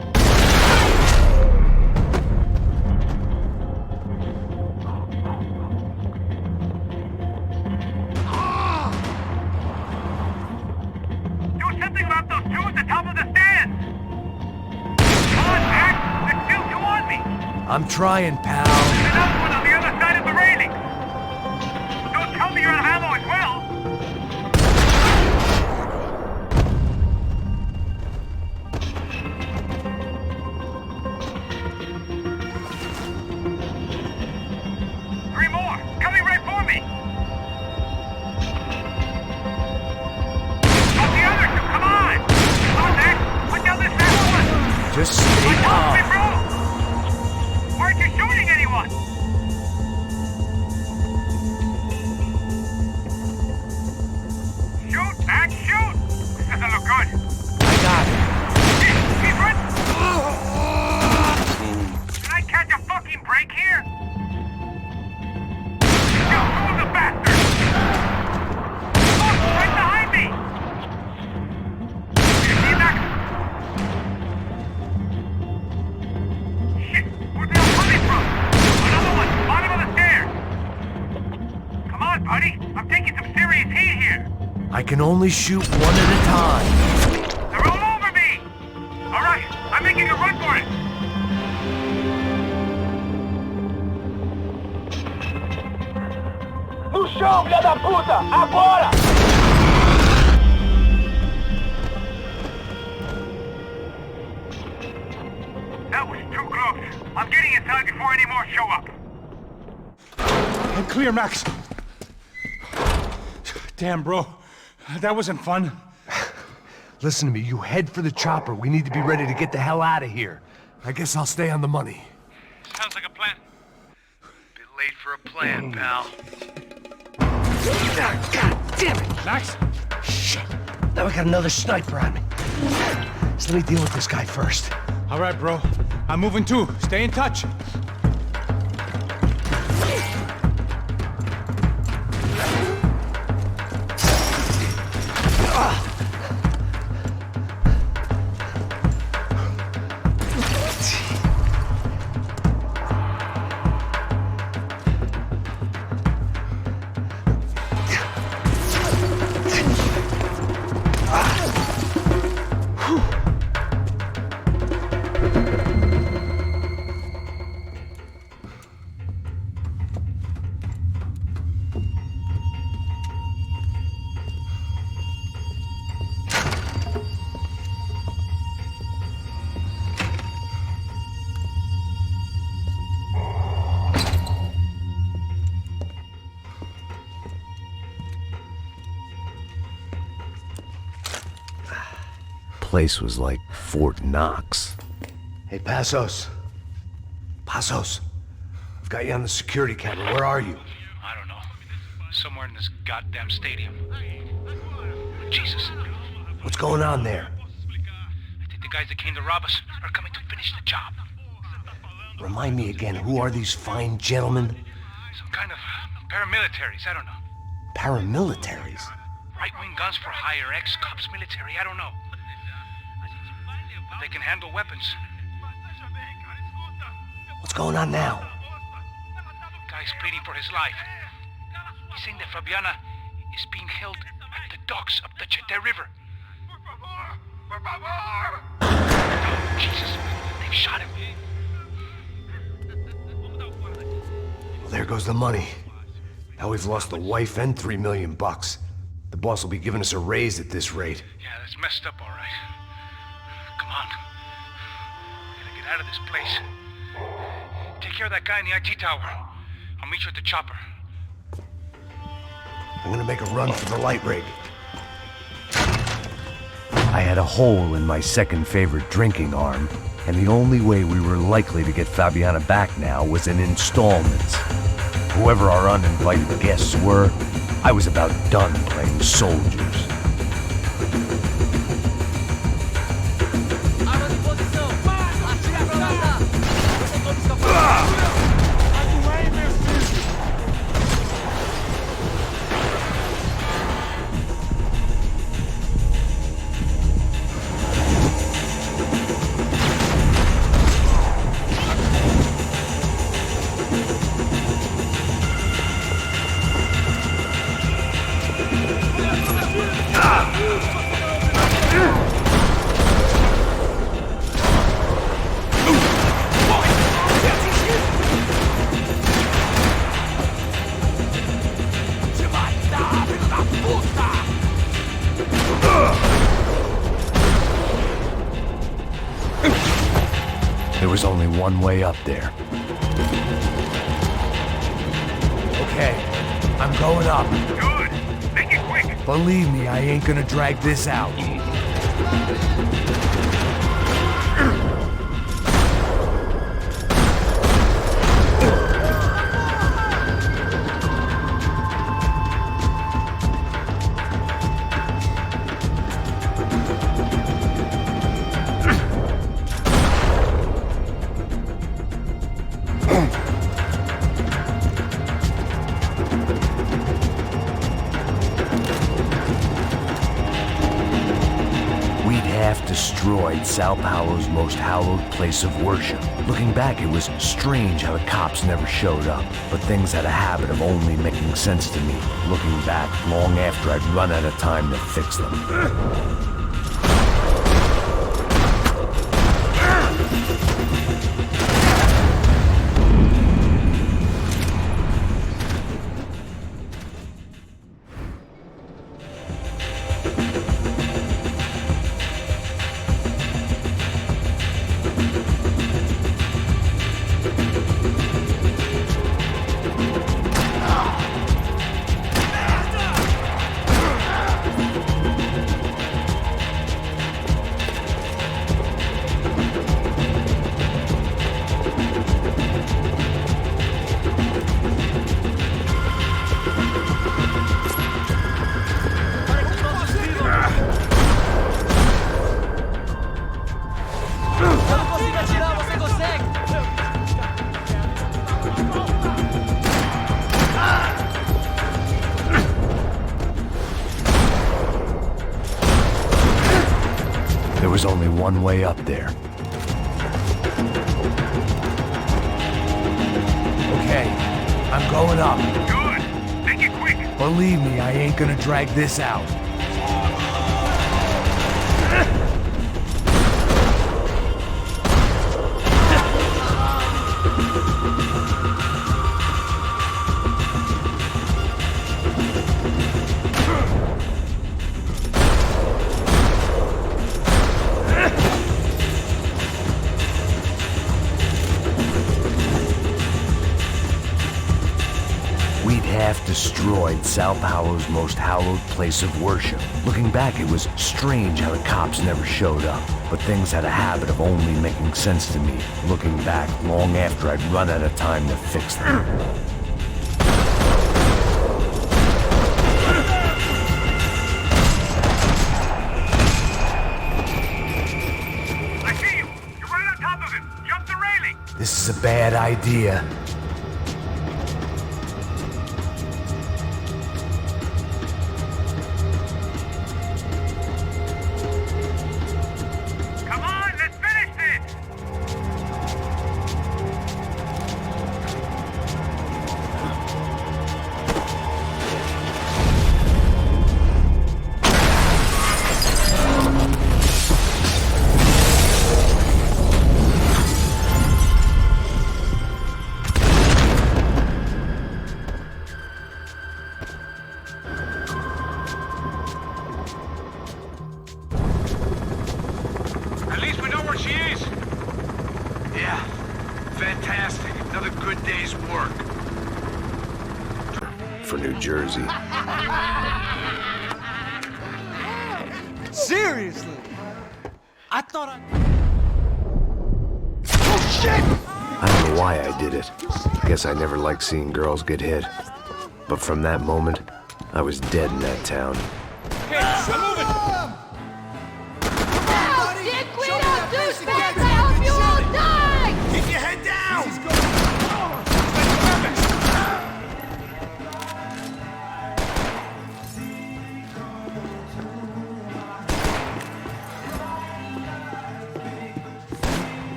Do something about those two at the top of the stairs! Come on, Max! There's still two on me! I'm trying, pal. There's another one on the other side of the railing! Don't tell me you're out of ammo as well! to stay calm. Why aren't you shooting anyone? Shoot, Max, shoot! This doesn't look good. I got it. He's run! Can I catch a fucking break here? You fool the bastard! Look, right behind me! You see that? Shit, where's the hell coming from? Another one, bottom of the stairs! Come on, buddy, I'm taking some serious heat here! I can only shoot one at a time. They're all over me! Alright, I'm making a run for it! No chão, filha da puta! Agora! That was too close. I'm getting inside before any more show up. I'm clear, Max. Damn, bro. That wasn't fun. Listen to me, you head for the chopper. We need to be ready to get the hell out of here. I guess I'll stay on the money. Sounds like a plan. Bit late for a plan, pal. God damn it! Max? Shit. Now we got another sniper on me. So let me deal with this guy first. All right, bro. I'm moving too. Stay in touch. Place was like Fort Knox. Hey, Passos. Passos. I've got you on the security camera. Where are you? I don't know. Somewhere in this goddamn stadium. Jesus. What's going on there? I think the guys that came to rob us are coming to finish the job. Remind me again, who are these fine gentlemen? Some kind of paramilitaries, I don't know. Paramilitaries? Right-wing guns for hire, ex-cops military, I don't know. But they can handle weapons. What's going on now? Guy's pleading for his life. He's saying that Fabiana is being held at the docks of the Chete River. Oh, Jesus, they've shot him. Well, there goes the money. Now we've lost the wife and $3 million. The boss will be giving us a raise at this rate. Yeah, that's messed up, all right. Come on. We gotta get out of this place. Take care of that guy in the IT tower. I'll meet you at the chopper. I'm gonna make a run for the light rig. I had a hole in my second favorite drinking arm, and the only way we were likely to get Fabiana back now was in installments. Whoever our uninvited guests were, I was about done playing soldiers. There was only one way up there. Okay, I'm going up. Good. Make it quick. Believe me, I ain't gonna drag this out. destroyed Sao Paulo's most hallowed place of worship. Looking back, it was strange how the cops never showed up, but things had a habit of only making sense to me, looking back long after I'd run out of time to fix them. There was only one way up there. Okay, I'm going up. Good. Make it quick. Believe me, I ain't gonna drag this out. Destroyed Sao Paulo's most hallowed place of worship. Looking back, it was strange how the cops never showed up, but things had a habit of only making sense to me, looking back long after I'd run out of time to fix them. I see you! You're right on top of him! Jump the railing! This is a bad idea. For New Jersey. Seriously? I thought Oh, shit! I don't know why I did it. I guess I never liked seeing girls get hit. But from that moment, I was dead in that town. Okay, I'm moving! No, Dick, we don't douchebags! I hope you all die! Keep your head down!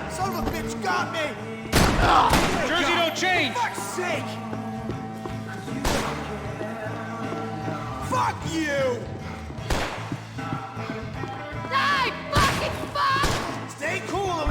Son of a bitch got me! Jersey don't change! For fuck's sake! Fuck you! Die, fucking fuck! Stay cool!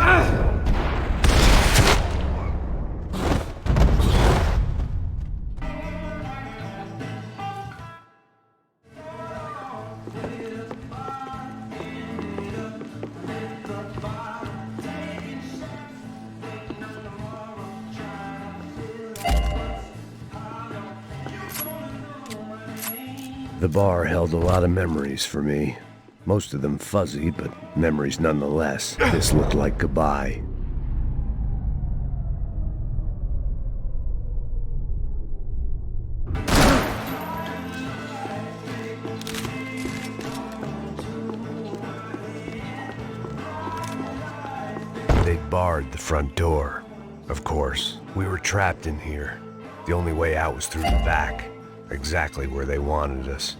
The bar held a lot of memories for me. Most of them fuzzy, but memories nonetheless. This looked like goodbye. They'd barred the front door. Of course, we were trapped in here. The only way out was through the back. Exactly where they wanted us.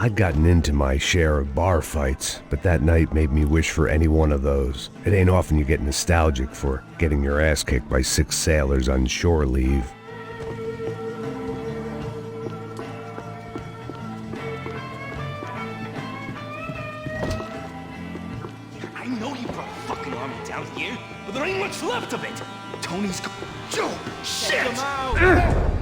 I'd gotten into my share of bar fights, but that night made me wish for any one of those. It ain't often you get nostalgic for getting your ass kicked by 6 sailors on shore leave. I know you brought a fucking army down here, but there ain't much left of it. Tony's Joe, shit! Take him out.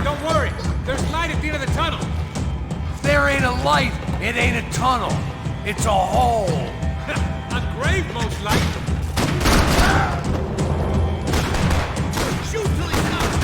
Don't worry, there's light at the end of the tunnel. If there ain't a light, it ain't a tunnel. It's a hole. A grave, most likely. Shoot till he stops!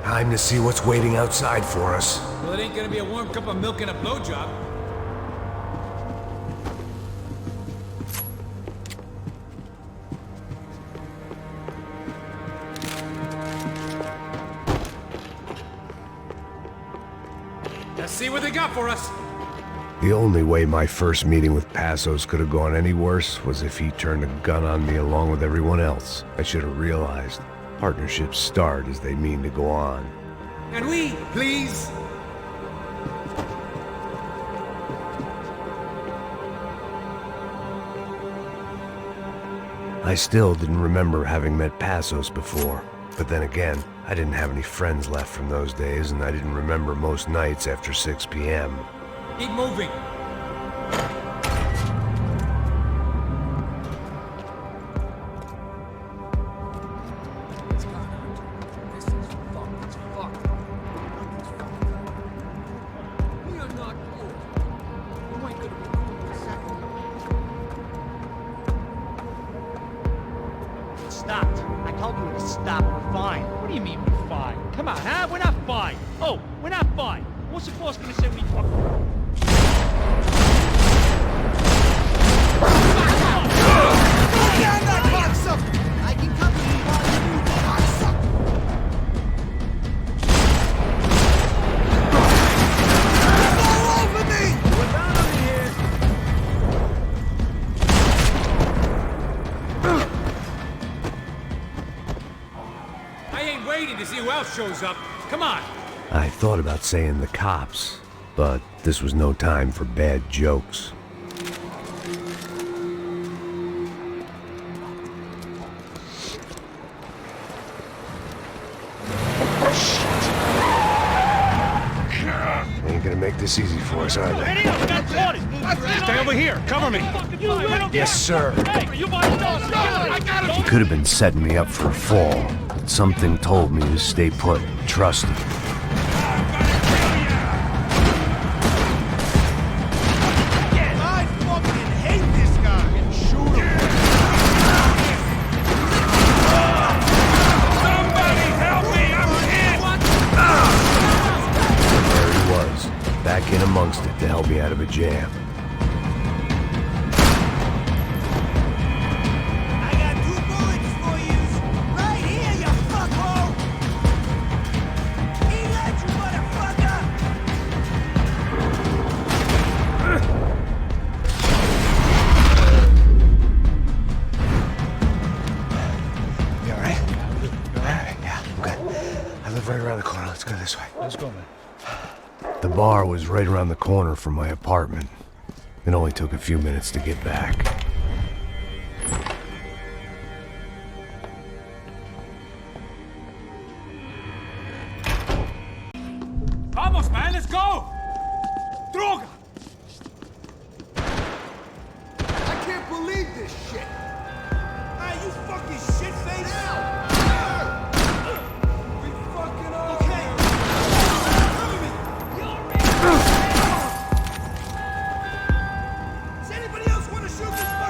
Time to see what's waiting outside for us. Well, it ain't gonna be a warm cup of milk and a blowjob. Let's see what they got for us. The only way my first meeting with Passos could have gone any worse was if he turned a gun on me along with everyone else. I should have realized. Partnerships start as they mean to go on. And we, please. I still didn't remember having met Passos before, but then again, I didn't have any friends left from those days, and I didn't remember most nights after 6 p.m. Keep moving. Stopped. I told you to stop. We're fine. What do you mean we're fine? Come on, huh? We're not fine. Oh, we're not fine. What's the boss gonna say when we fuck? Down that cocksucker! I can cover you while you move, cocksucker! It's all over me! We're down over here! I ain't waiting to see who else shows up. Come on. I thought about saying the cops, but this was no time for bad jokes. Ain't gonna make this easy for us, are they? Stay over here. Cover me. Yes, sir. You I got him! He could have been setting me up for a fall, but something told me to stay put and trust him. I fucking hate this guy! Shoot him! Somebody help me! I'm hit! There he was, back in amongst it to help me out of a jam. I got 2 bullets for you! Right here, you fuckhole! He let you, motherfucker! You alright? Alright, yeah, I'm good. I live right around the corner. Let's go this way. Let's go, man. The bar was right around the corner from my apartment. It only took a few minutes to get back. Vamos, man, let's go! Droga! I can't believe this shit! Ah, you fucking shit-face! We fucking okay! Does anybody else want to shoot this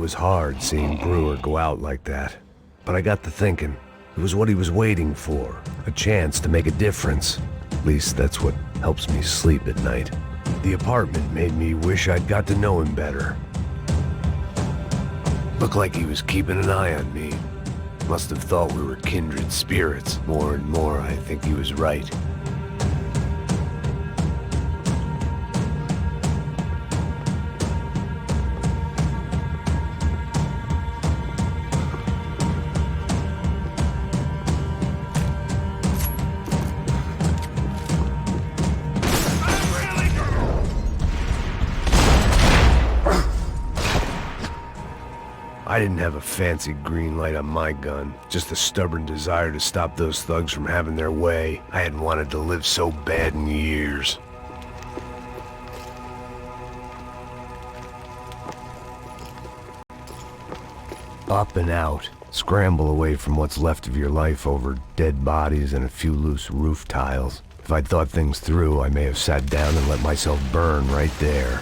was hard seeing Brewer go out like that. But I got to thinking, it was what he was waiting for, a chance to make a difference. At least that's what helps me sleep at night. The apartment made me wish I'd got to know him better. Looked like he was keeping an eye on me. Must have thought we were kindred spirits. More and more, I think he was right. I didn't have a fancy green light on my gun, just a stubborn desire to stop those thugs from having their way. I hadn't wanted to live so bad in years. Up and out. Scramble away from what's left of your life over dead bodies and a few loose roof tiles. If I'd thought things through, I may have sat down and let myself burn right there.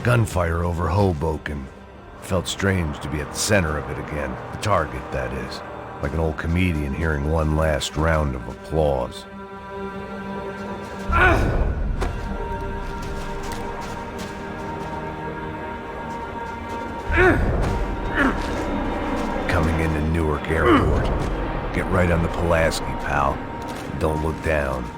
Gunfire over Hoboken. Felt strange to be at the center of it again. The target, that is. Like an old comedian hearing one last round of applause. Coming into Newark Airport. Get right on the Pulaski, pal. Don't look down.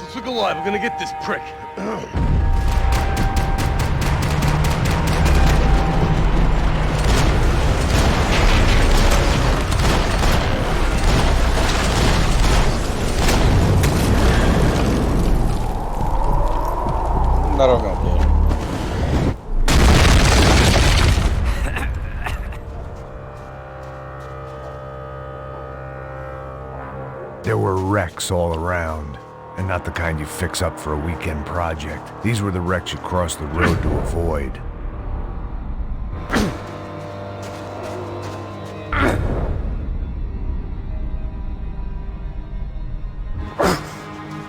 Let's look alive. We're gonna get this prick. Дорога. There were wrecks all around, and not the kind you fix up for a weekend project. These were the wrecks you cross the road to avoid.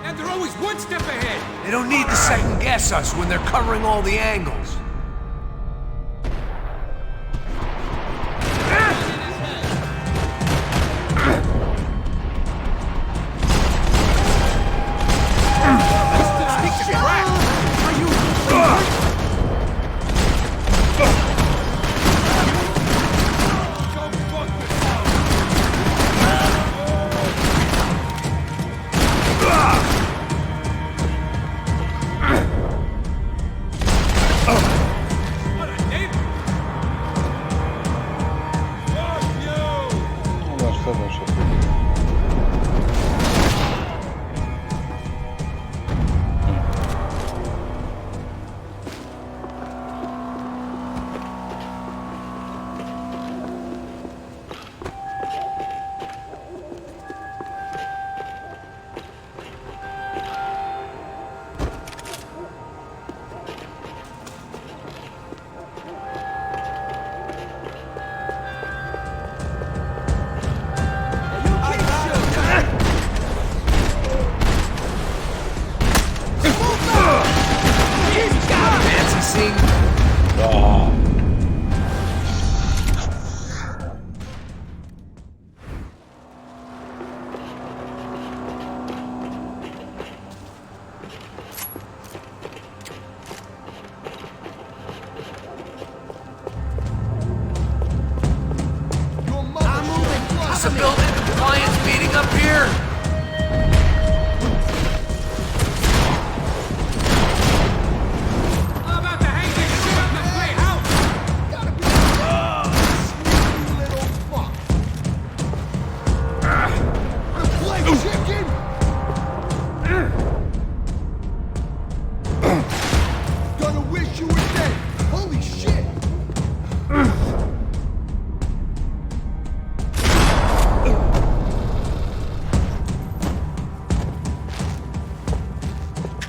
And they're always one step ahead. They don't need to second guess us when they're covering all the angles. Is the building compliance meeting up here?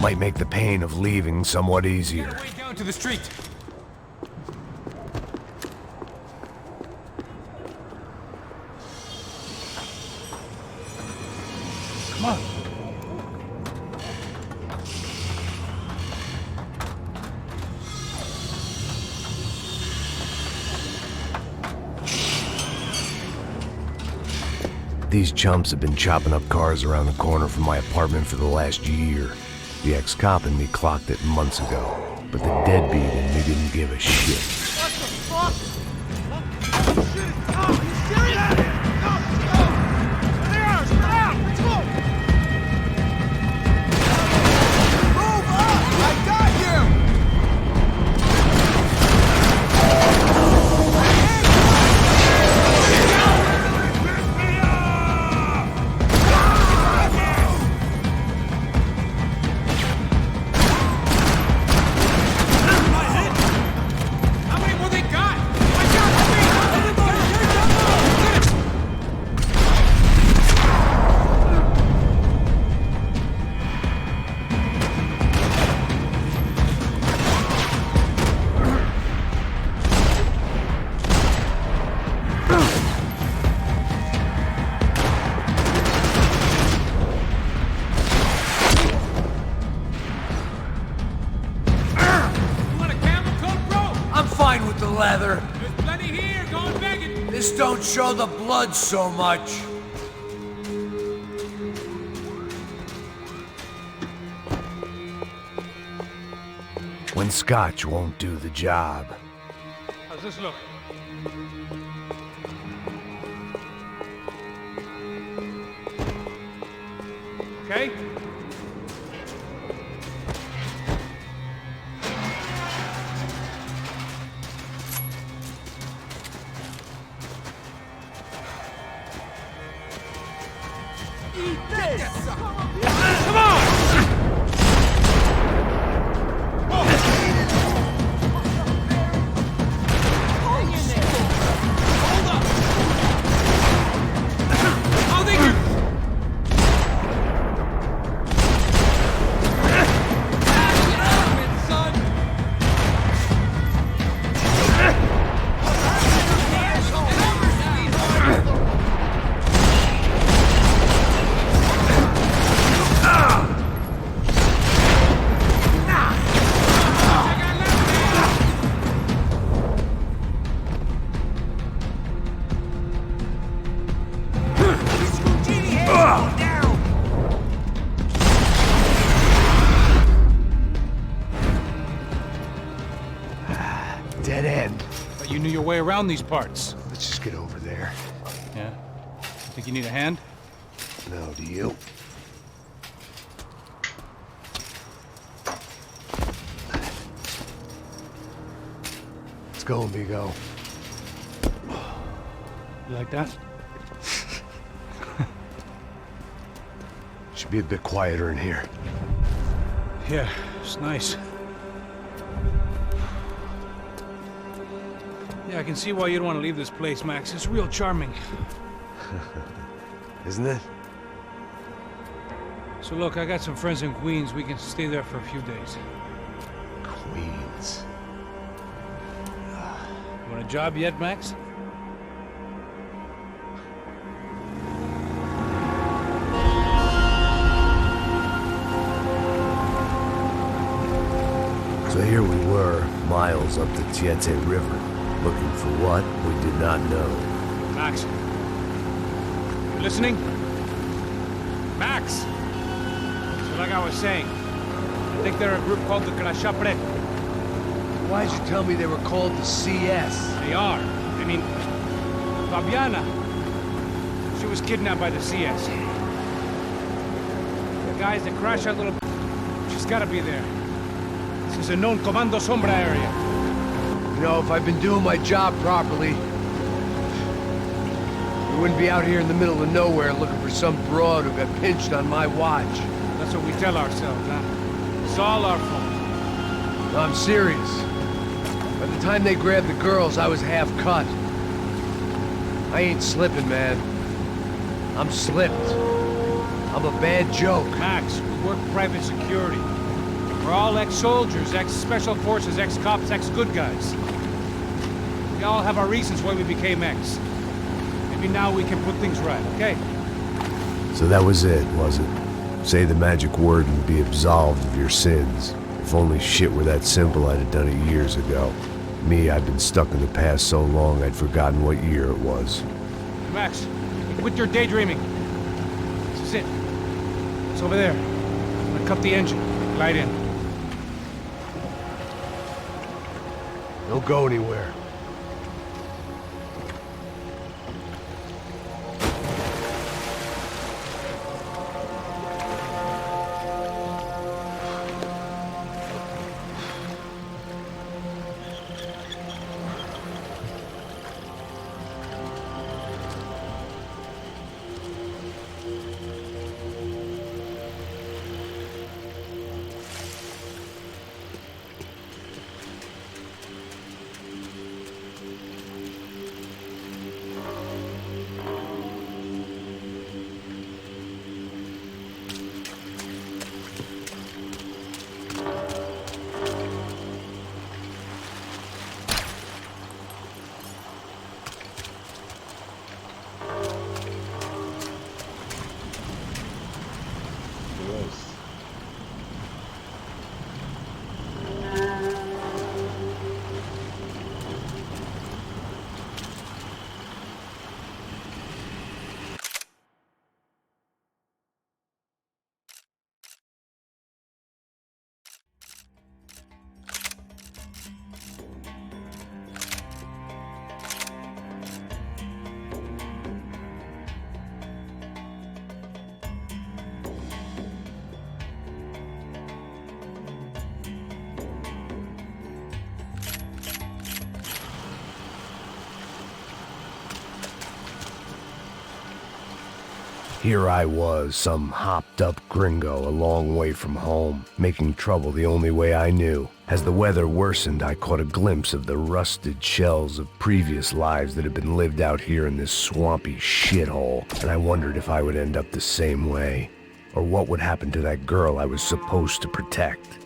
Might make the pain of leaving somewhat easier. Way down to the street. Come on. These chumps have been chopping up cars around the corner from my apartment for the last year. The ex-cop in me clocked it months ago, but the deadbeat in me didn't give a shit. What the fuck? Oh, shit! Oh, are you serious? Go! There! Get out! Let's go! Move up! I got you! Leather. There's plenty here. Go and beg it. This don't show the blood so much. When scotch won't do the job. How's this look? Okay? Come on! your way around these parts. Let's just get over there. Yeah? Think you need a hand? No, do you? Let's go, amigo. You like that? Should be a bit quieter in here. Yeah, it's nice. Yeah, I can see why you'd want to leave this place, Max. It's real charming. Isn't it? So look, I got some friends in Queens. We can stay there for a few days. Queens. You want a job yet, Max? So here we were, miles up the Tietê River, looking for what we did not know. Max. You listening? Max! So like I was saying, I think they're a group called the Crashapre. Why'd you tell me they were called the CS? They are. I mean, Fabiana, she was kidnapped by the CS. The guys that crash that little... She's gotta be there. This is a known Comando Sombra area. You know, if I'd been doing my job properly, we wouldn't be out here in the middle of nowhere looking for some broad who got pinched on my watch. That's what we tell ourselves, huh? It's all our fault. No, I'm serious. By the time they grabbed the girls, I was half cut. I ain't slipping, man. I'm slipped. I'm a bad joke. Max, we work private security. We're all ex-soldiers, ex-special forces, ex-cops, ex-good guys. We all have our reasons why we became ex. Maybe now we can put things right, okay? So that was it, was it? Say the magic word and be absolved of your sins. If only shit were that simple, I'd have done it years ago. Me, I've been stuck in the past so long I'd forgotten what year it was. Max, quit your daydreaming. This is it. It's over there. I'm gonna cut the engine. Glide in. Don't go anywhere. Here I was, some hopped-up gringo a long way from home, making trouble the only way I knew. As the weather worsened, I caught a glimpse of the rusted shells of previous lives that had been lived out here in this swampy shithole, and I wondered if I would end up the same way, or what would happen to that girl I was supposed to protect.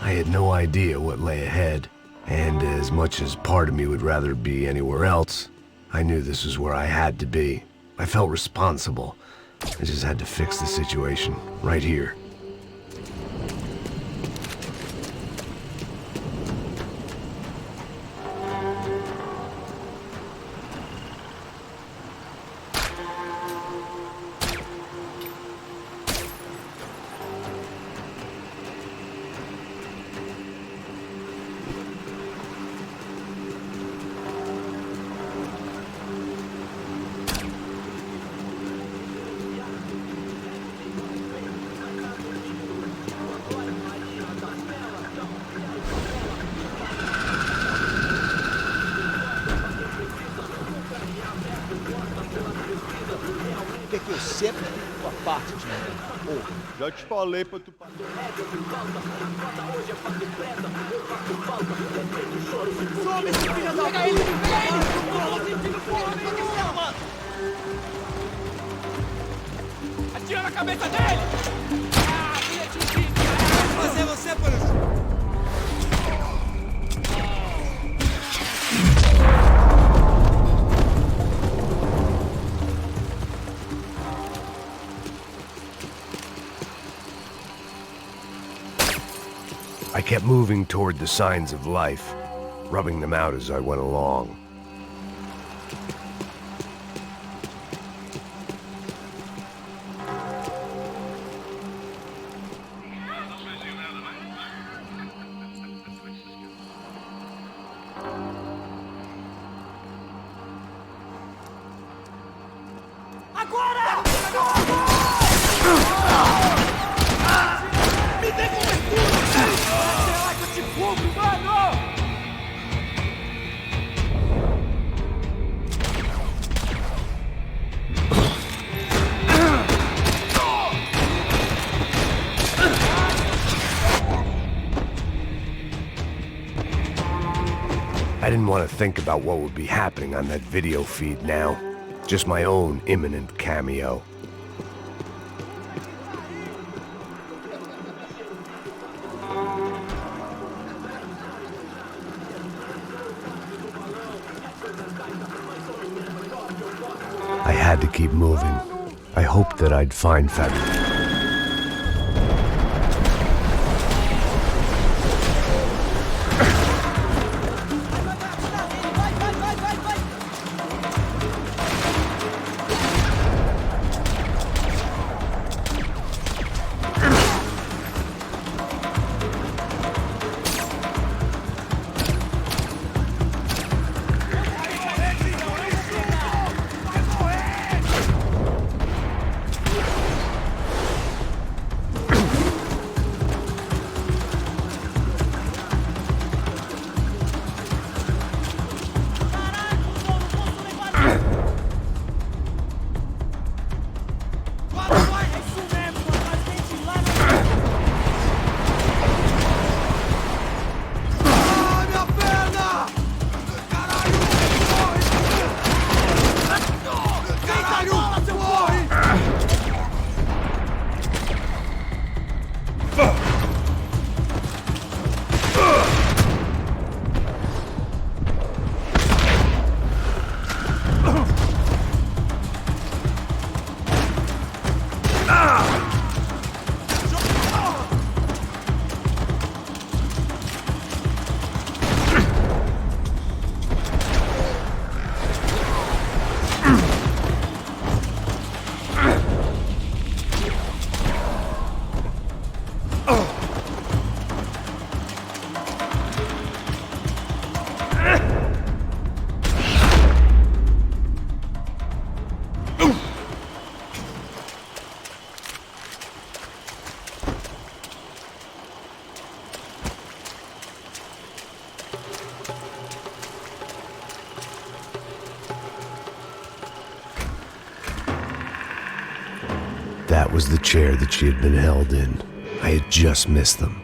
I had no idea what lay ahead, and as much as part of me would rather be anywhere else, I knew this was where I had to be. I felt responsible. I just had to fix the situation, right here. você pra tua parte de mim. Já te falei pra tu... Some esse filho da... Pega ele! Atira na cabeça dele! Fazer você, polícia! I kept moving toward the signs of life, rubbing them out as I went along. I didn't want to think about what would be happening on that video feed now. Just my own imminent cameo. I had to keep moving. I hoped that I'd find Fabio. That was the chair that she had been held in. I had just missed them.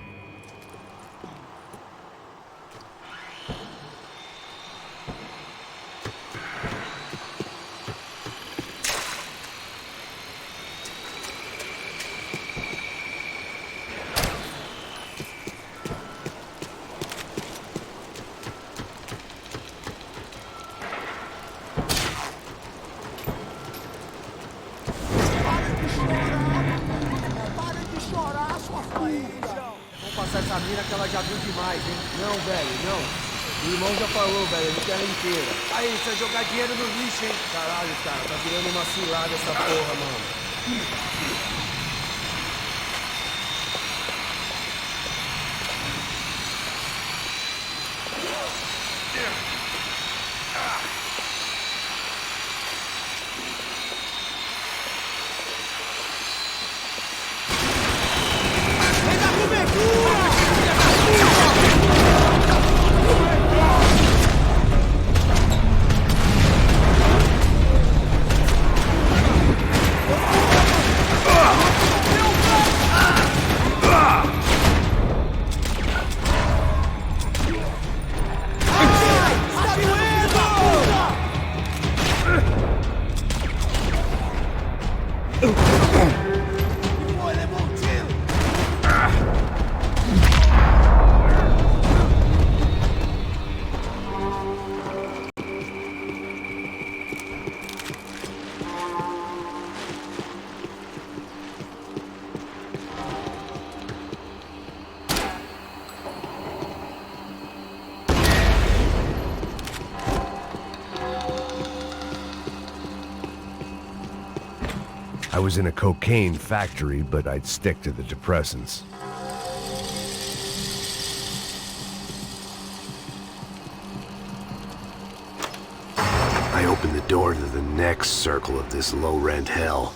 Essa mina que ela já viu demais, hein? Não, velho, não. O irmão já falou, velho, ele quer ela inteira. Aí, você vai jogar dinheiro no lixo, hein? Caralho, cara, tá virando uma cilada essa porra, mano. was in a cocaine factory, but I'd stick to the depressants. I opened the door to the next circle of this low-rent hell.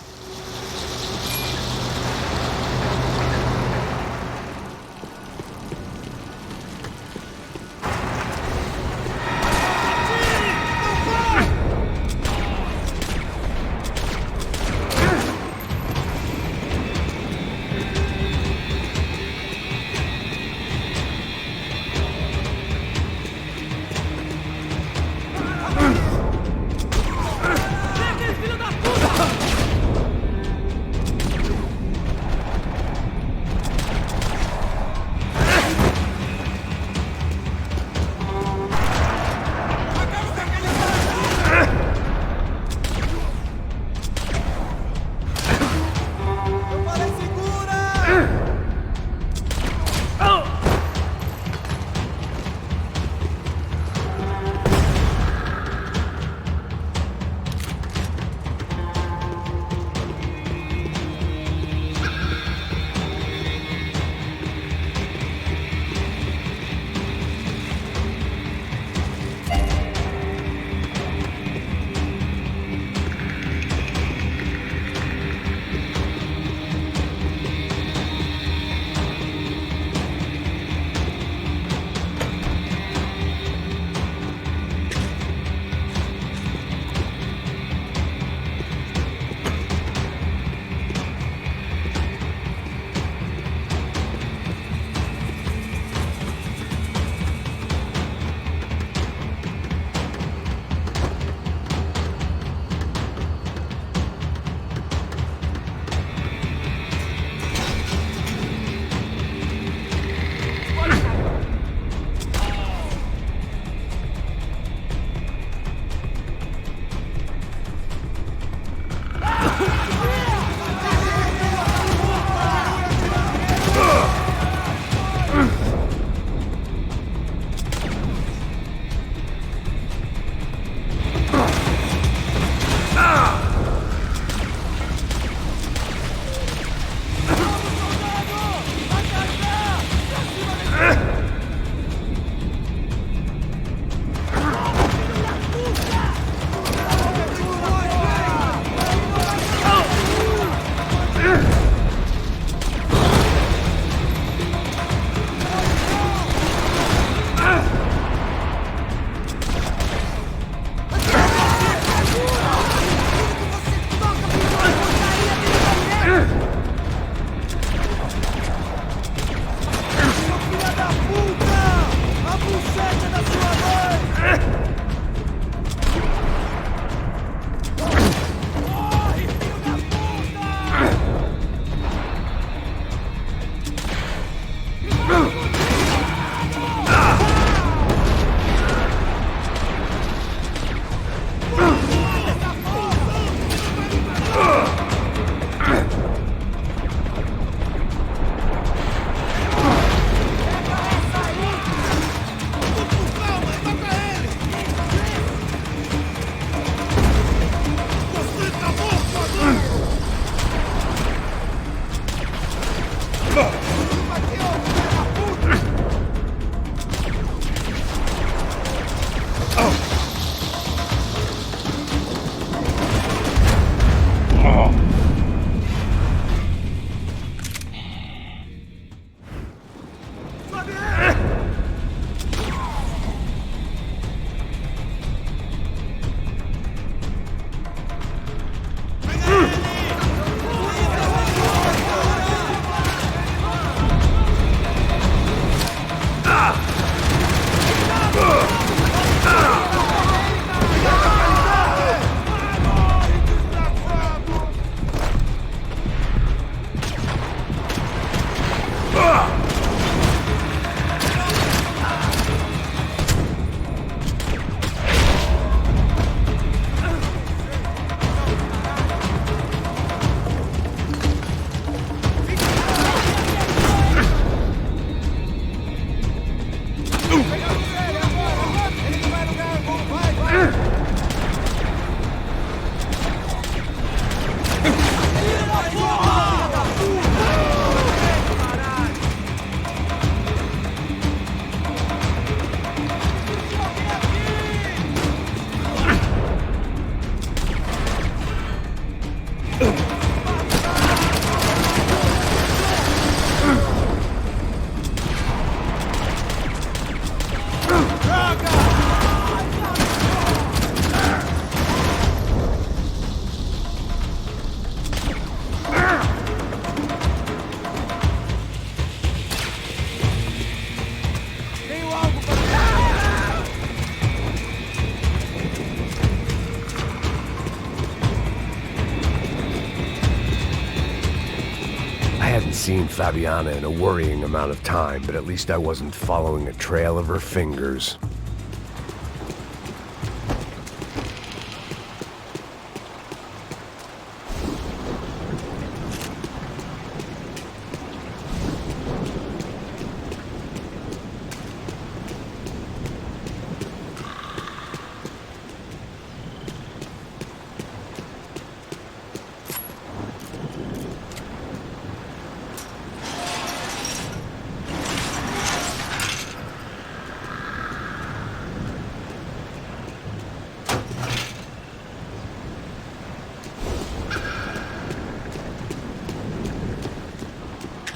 seen Fabiana in a worrying amount of time, but at least I wasn't following a trail of her fingers.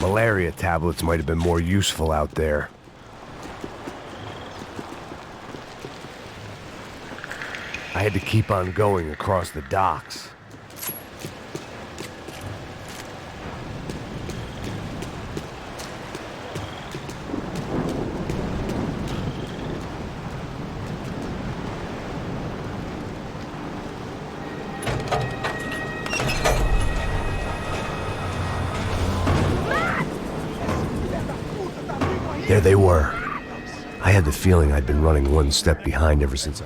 Malaria tablets might have been more useful out there. I had to keep on going across the docks. There they were. I had the feeling I'd been running one step behind ever since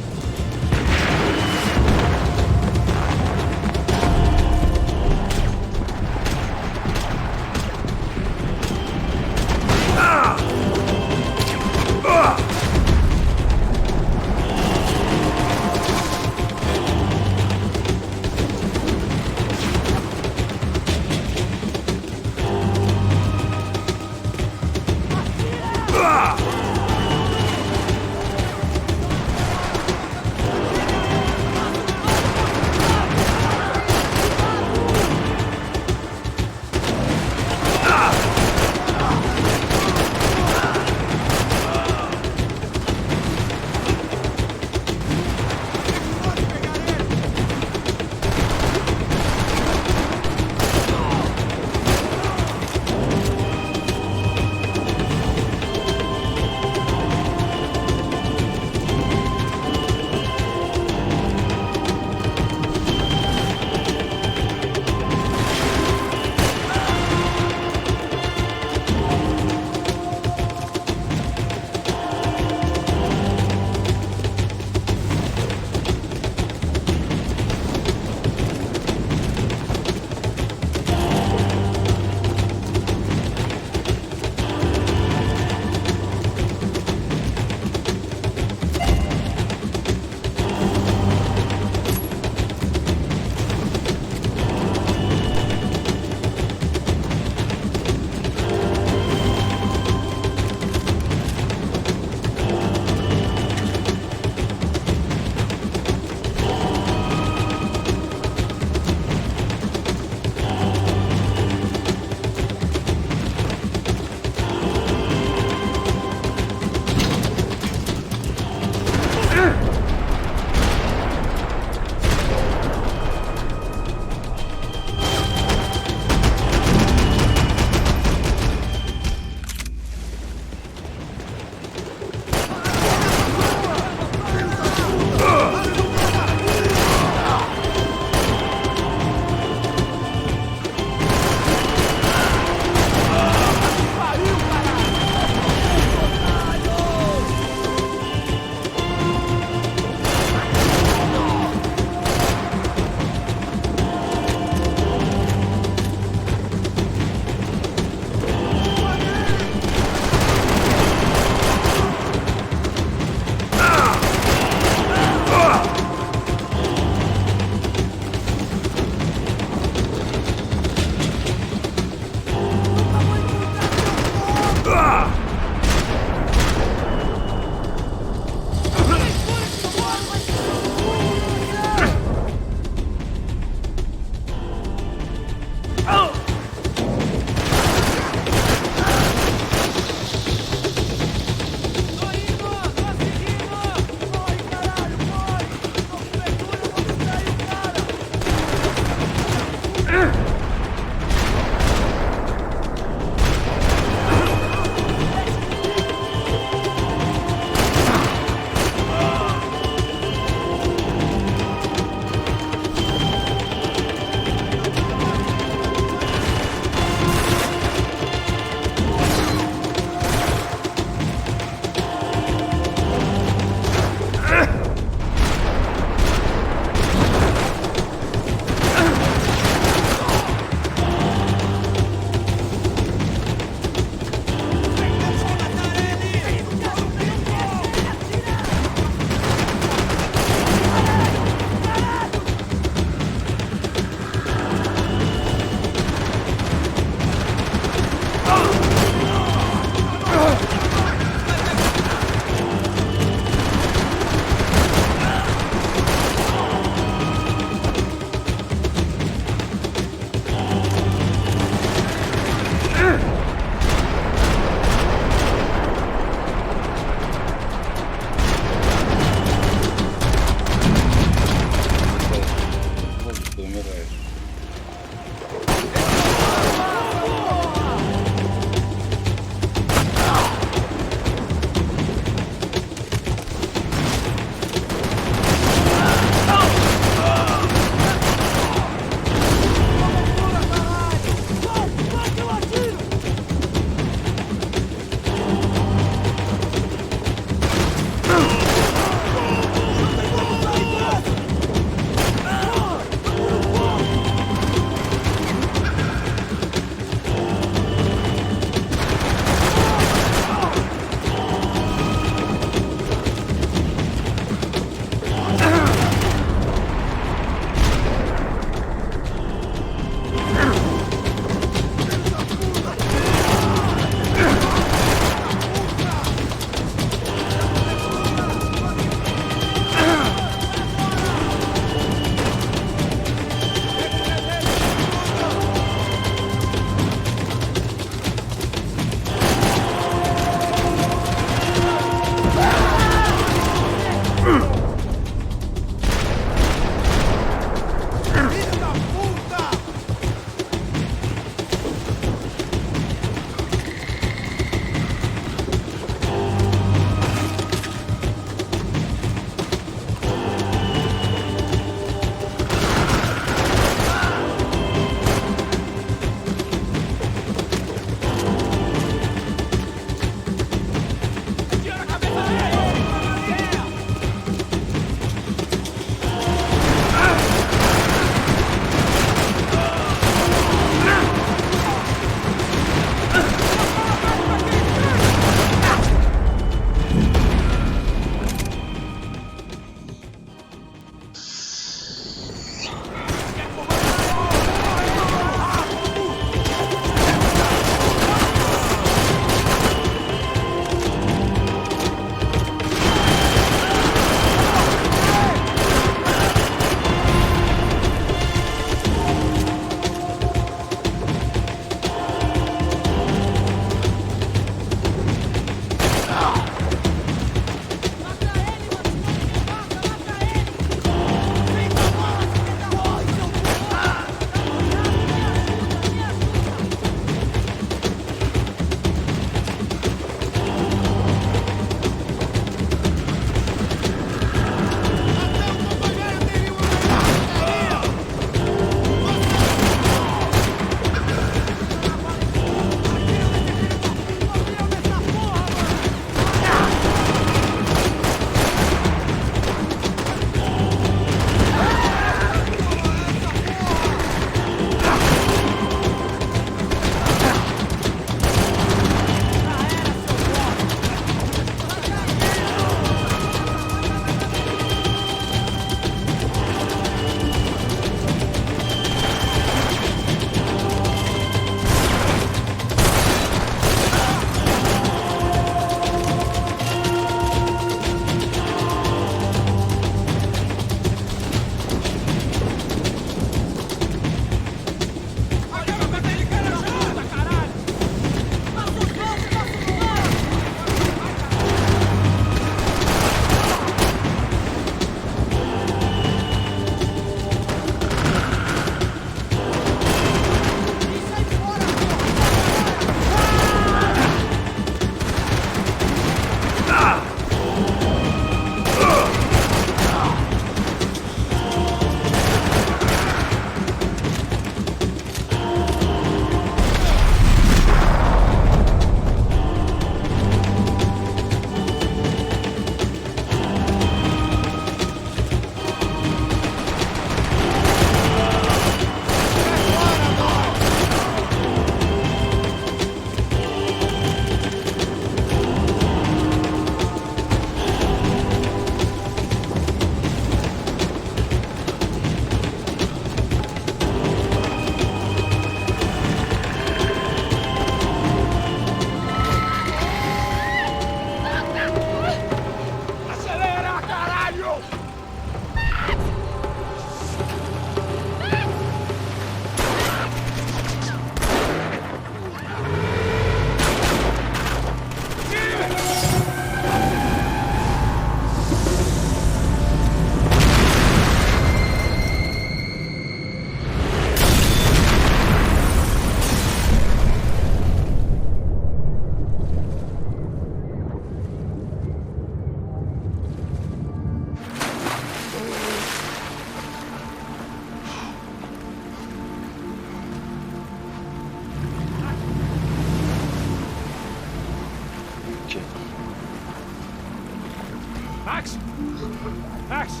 Max!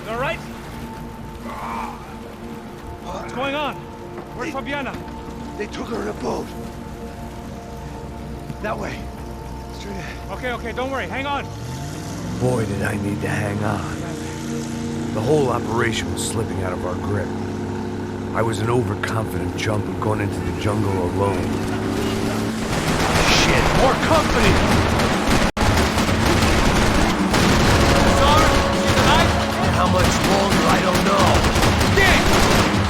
You all right? What's going on? Where's Fabiana? They took her in a boat. That way. Straight ahead. Okay, don't worry. Hang on. Boy, did I need to hang on. The whole operation was slipping out of our grip. I was an overconfident chump who'd gone into the jungle alone. Shit, more company! How much longer, I don't know.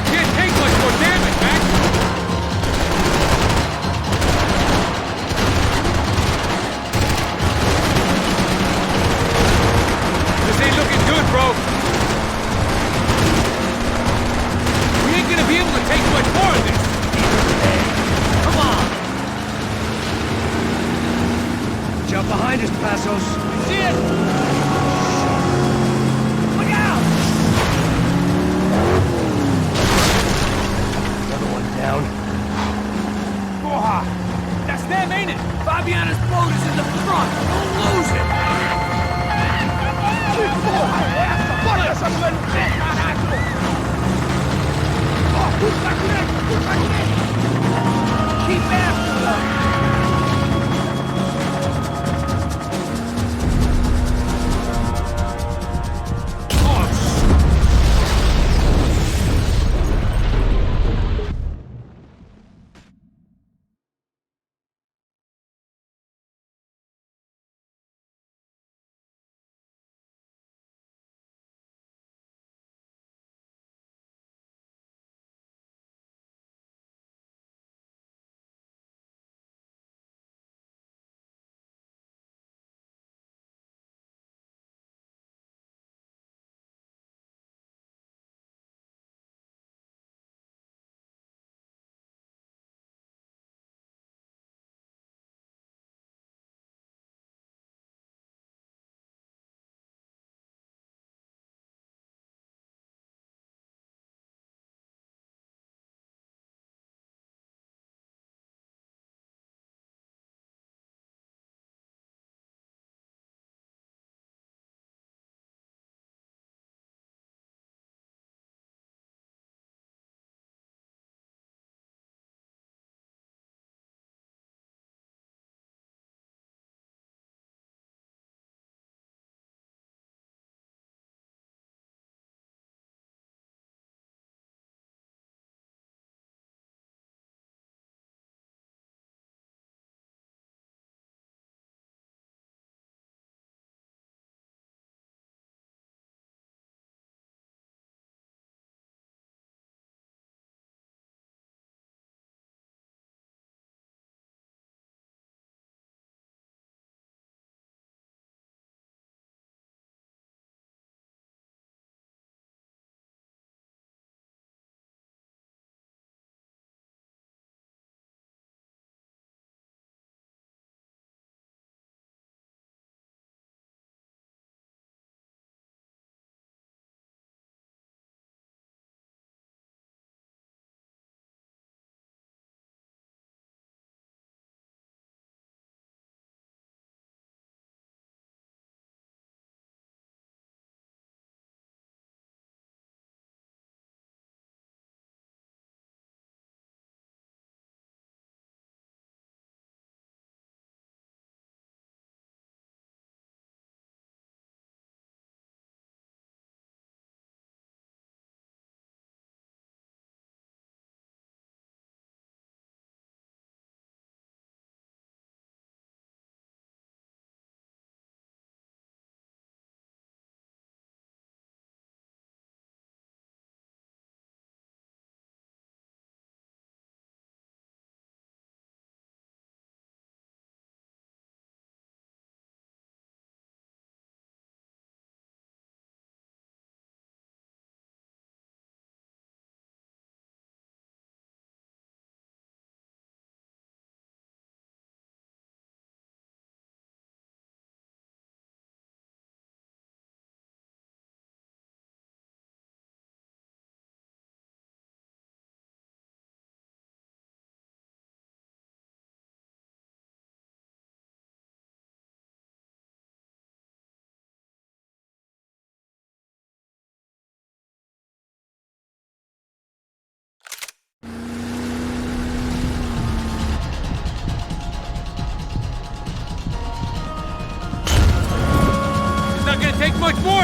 Can't take much more damage, Max! This ain't looking good, bro. We ain't gonna be able to take much more of this. Come on! Jump behind us, Passos. See it? Down. That's them, ain't it? Fabiana's boat is in the front. Don't lose it. Porra é essa? Bora essa mulher no pé, caralho! Ó, puxa direito! Keep after them!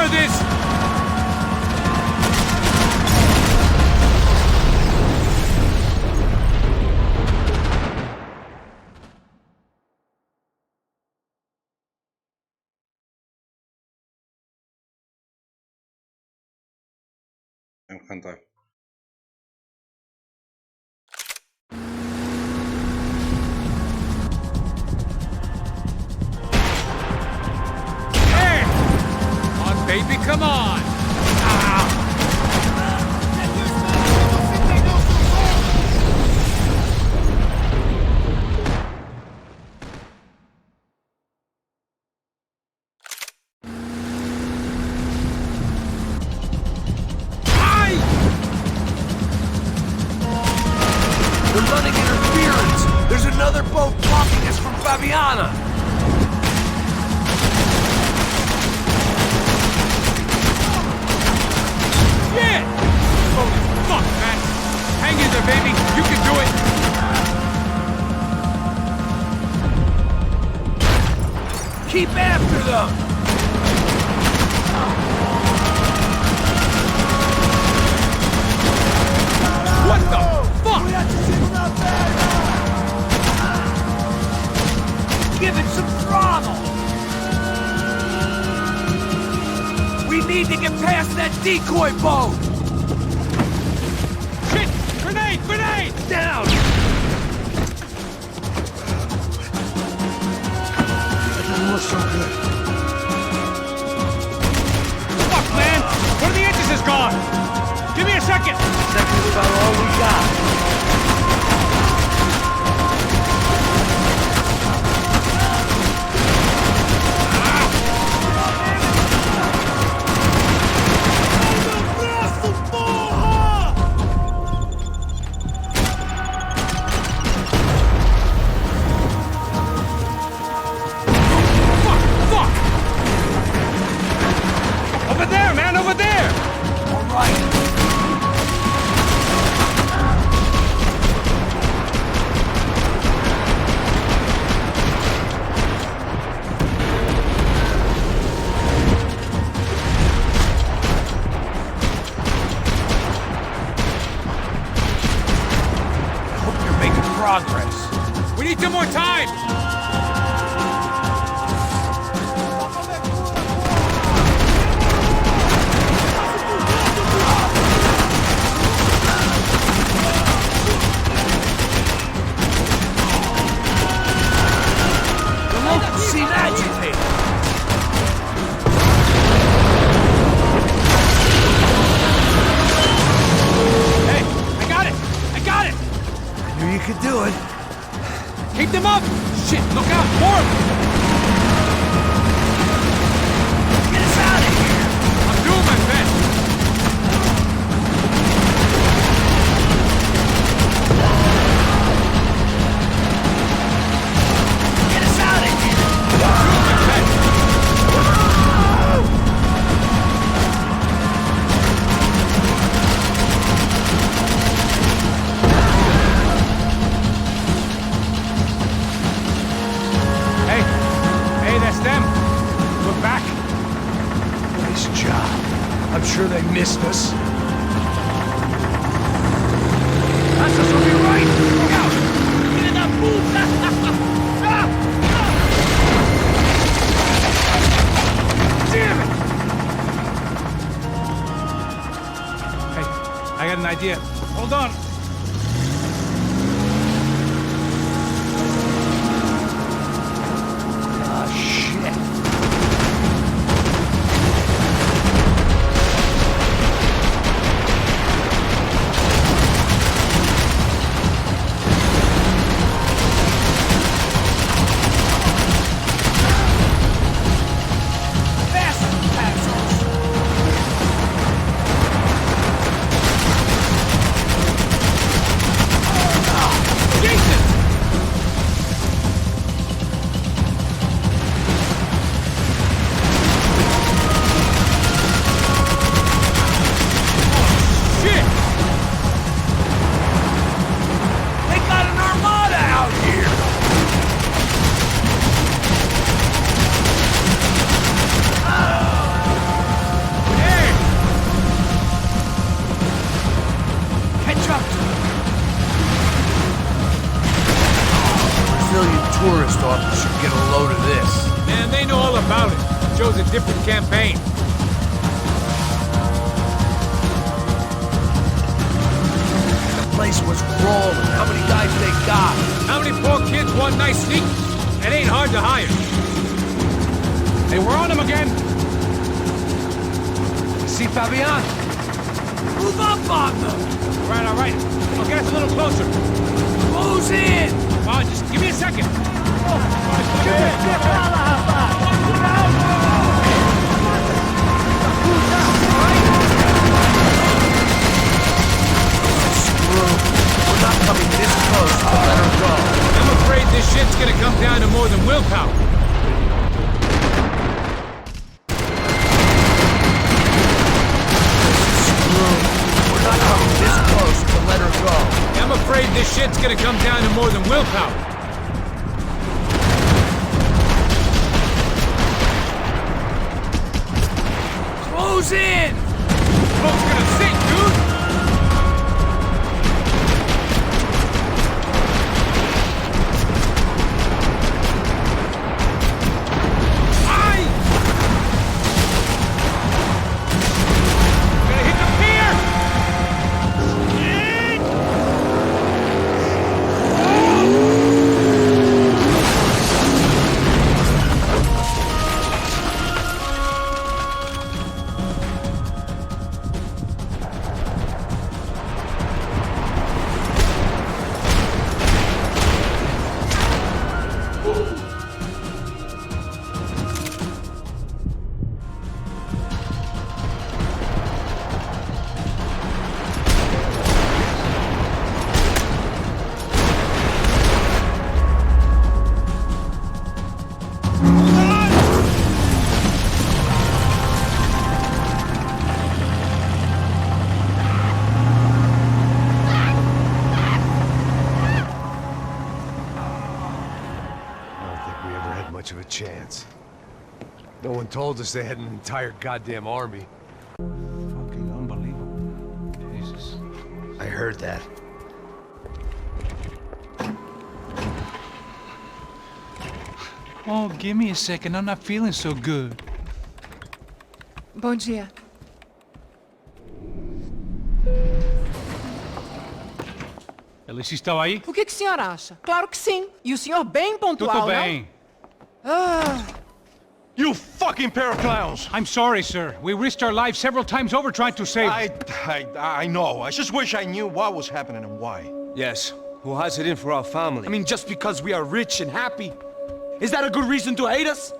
of this! Хантай. Hey! Come on, baby, come on! We're running interference! There's another boat blocking us from Fabiana! Shit! Holy fuck, man! Hang in there, baby! You can do it! Keep after them! What the fuck? Give it some throttle! We need to get past that decoy boat! Shit! Grenade! Grenade! Down! That doesn't look so good. Fuck, man! One of the engines is gone! Give me a second! Second's about all we got. Over there, man! Over there! All right. Progress. We need some more time! The locals seem agitated. Hey, I got it! I got it! I knew you could do it. Keep them up! Shit, look out! More! Get us out of here! I'm doing my best! Get us out of here! I'm doing my best! Hey, that's them. We're back. Nice job. I'm sure they missed us. That's us on your right! Look out! Get in that booth! Damn it! Hey, I got an idea. Hold on. Ah, shit. tourist office should get a load of this. Man, they know all about it. Shows a different campaign. The place was rolling. How many guys they got? How many poor kids want nice sneak? It ain't hard to hire. Hey, we're on him again. See Fabian? Move up on them! All right. I'll get us a little closer. Close in! Come on, just give me a second. We're not coming this close to let her go. I'm afraid this shit's gonna come down to more than willpower. We're not coming this close to let her go. I'm afraid this shit's gonna come down to more than willpower. Close in! Boat's gonna sink, dude! Of a chance. No one told us they had an entire goddamn army. Fucking unbelievable. Jesus. I heard that. Oh, give me a second. I'm not feeling so good. Bom dia. Alice estava aí? O que o senhor acha? Claro que sim. E o senhor bem pontual, Tudo bem. You fucking pair of clowns! I'm sorry, sir. We risked our lives several times over trying to save... I know. I just wish I knew what was happening and why. Yes, who has it in for our family? I mean, just because we are rich and happy, is that a good reason to hate us?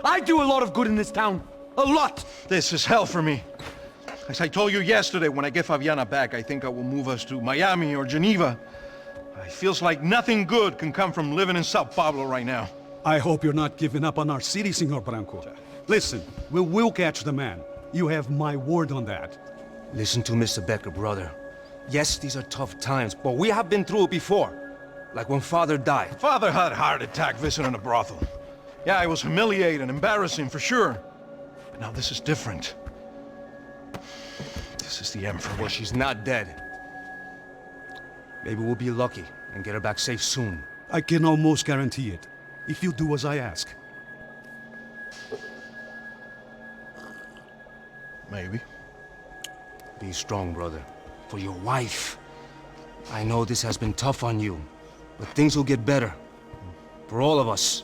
I do a lot of good in this town. A lot! This is hell for me. As I told you yesterday, when I get Fabiana back, I think I will move us to Miami or Geneva. It feels like nothing good can come from living in Sao Paulo right now. I hope you're not giving up on our city, Senor Branco. Listen, we will catch the man. You have my word on that. Listen to Mr. Becker, brother. Yes, these are tough times, but we have been through it before. Like when Father died. Father had a heart attack visiting a brothel. Yeah, it was humiliating, embarrassing, for sure. But now this is different. This is the Emperor. Well, she's not dead. Maybe we'll be lucky and get her back safe soon. I can almost guarantee it, if you do as I ask. Maybe. Be strong, brother. For your wife. I know this has been tough on you, but things will get better. For all of us.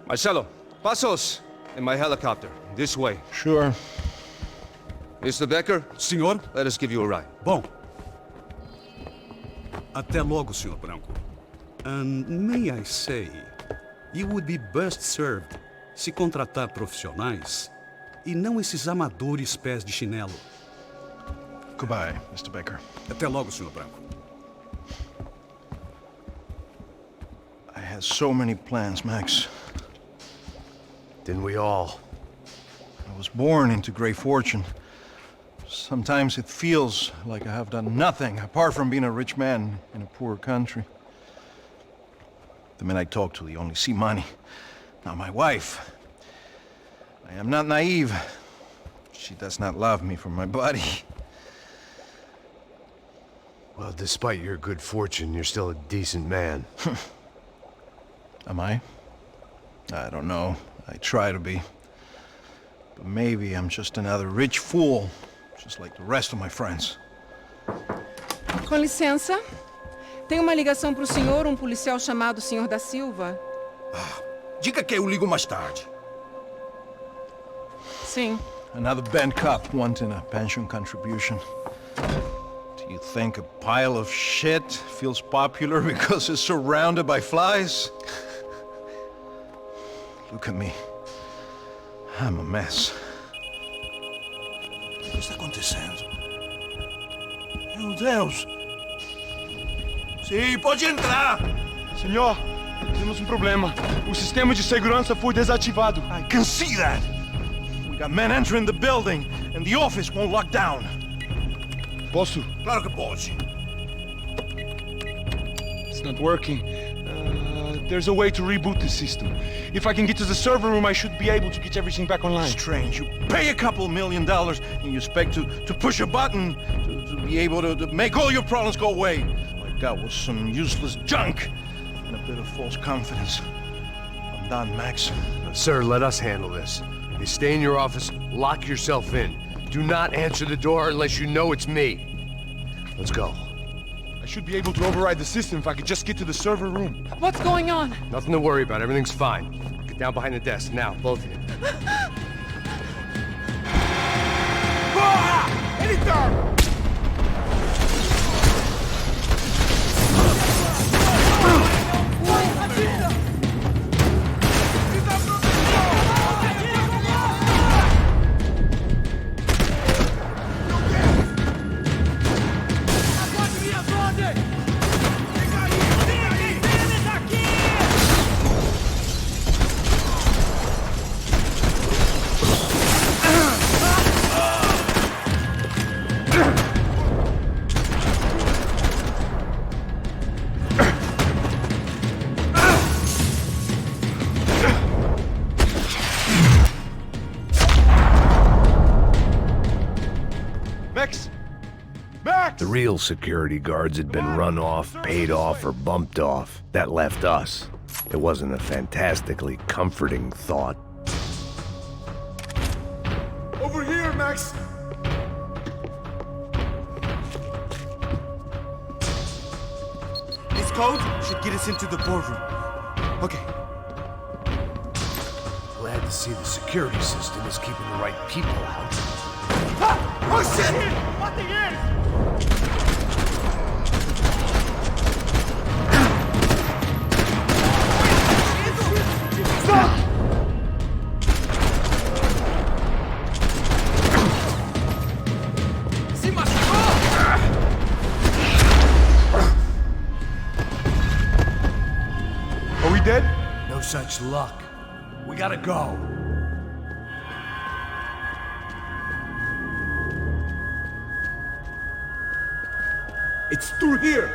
Marcelo, pasos in my helicopter. This way. Sure. Mr. Becker? Senhor? Let us give you a ride. Bom. Até logo, Senhor Branco. And may I say, you would be best served se contratar profissionais e não esses amadores pés de chinelo. Goodbye, Mr. Becker. Até logo, Senhor Branco. I had so many plans, Max. Didn't we all? I was born into great fortune. Sometimes it feels like I have done nothing apart from being a rich man in a poor country. The men I talk to, they only see money. Now my wife, I am not naive. She does not love me for my body. Well, despite your good fortune, you're still a decent man. Am I? I don't know. I try to be. But maybe I'm just another rich fool, just like the rest of my friends. Com licença. Tem uma ligação para o senhor, um policial chamado Sr. da Silva. Diga que eu ligo mais tarde. Sim. Another bent cop wanting a pension contribution. Do you think a pile of shit feels popular because it's surrounded by flies? Look at me. I'm a mess. O que está acontecendo? Meu Deus! Sim, pode entrar! Senhor, temos um problema. O sistema de segurança foi desativado. I can see that! We got men entering the building, and the office won't lock down. Posso? Claro que pode. It's not working. There's a way to reboot the system. If I can get to the server room, I should be able to get everything back online. Strange. You pay a couple $1 million and you expect to push a button to be able to make all your problems go away. All I got was some useless junk and a bit of false confidence. I'm done, Max. Sir, let us handle this. You stay in your office, lock yourself in. Do not answer the door unless you know it's me. Let's go. I should be able to override the system if I could just get to the server room. What's going on? Nothing to worry about. Everything's fine. Get down behind the desk. Now, both of you. Porra! Ele tá! The real security guards had been run off, paid off, or bumped off. That left us. It wasn't a fantastically comforting thought. Over here, Max! This code should get us into the boardroom. Okay. Glad to see the security system is keeping the right people out. Ah! Oh shit! What the hell? Stop! Se machucou? Are we dead? No such luck. We gotta go. It's through here!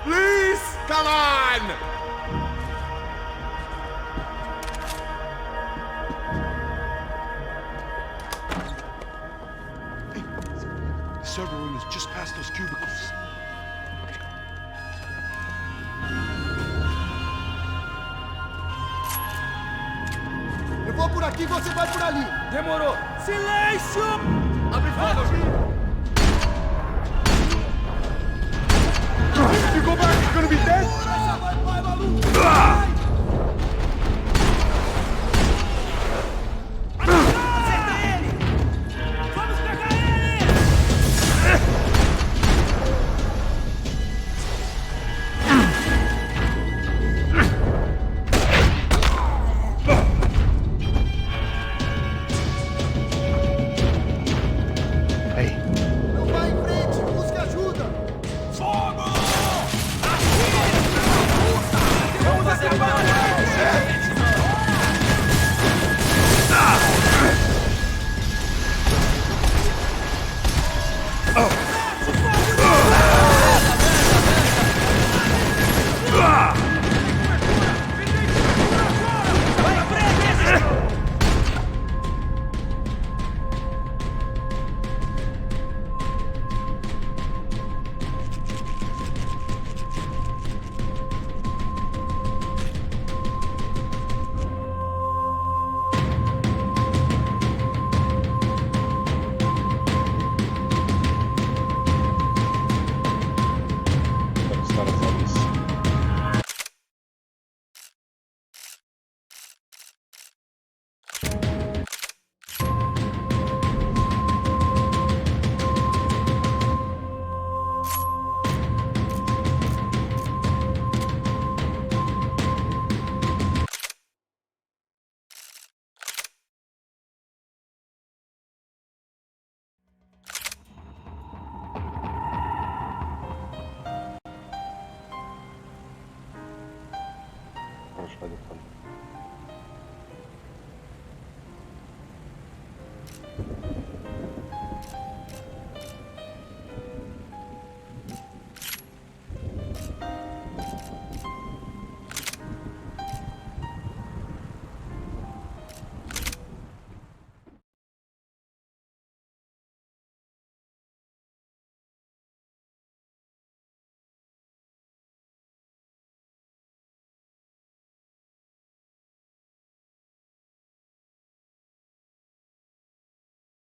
Please! Come on! The server room is just past those cubicles. Eu vou por aqui, você vai por ali! Demorou! Silêncio! Abre fogo! If you go back, you're gonna be dead! Acerta ele! Vamos pegar ele! Hey, Não vai em frente! Busque ajuda! Fogo! Vamos acabar! Pode.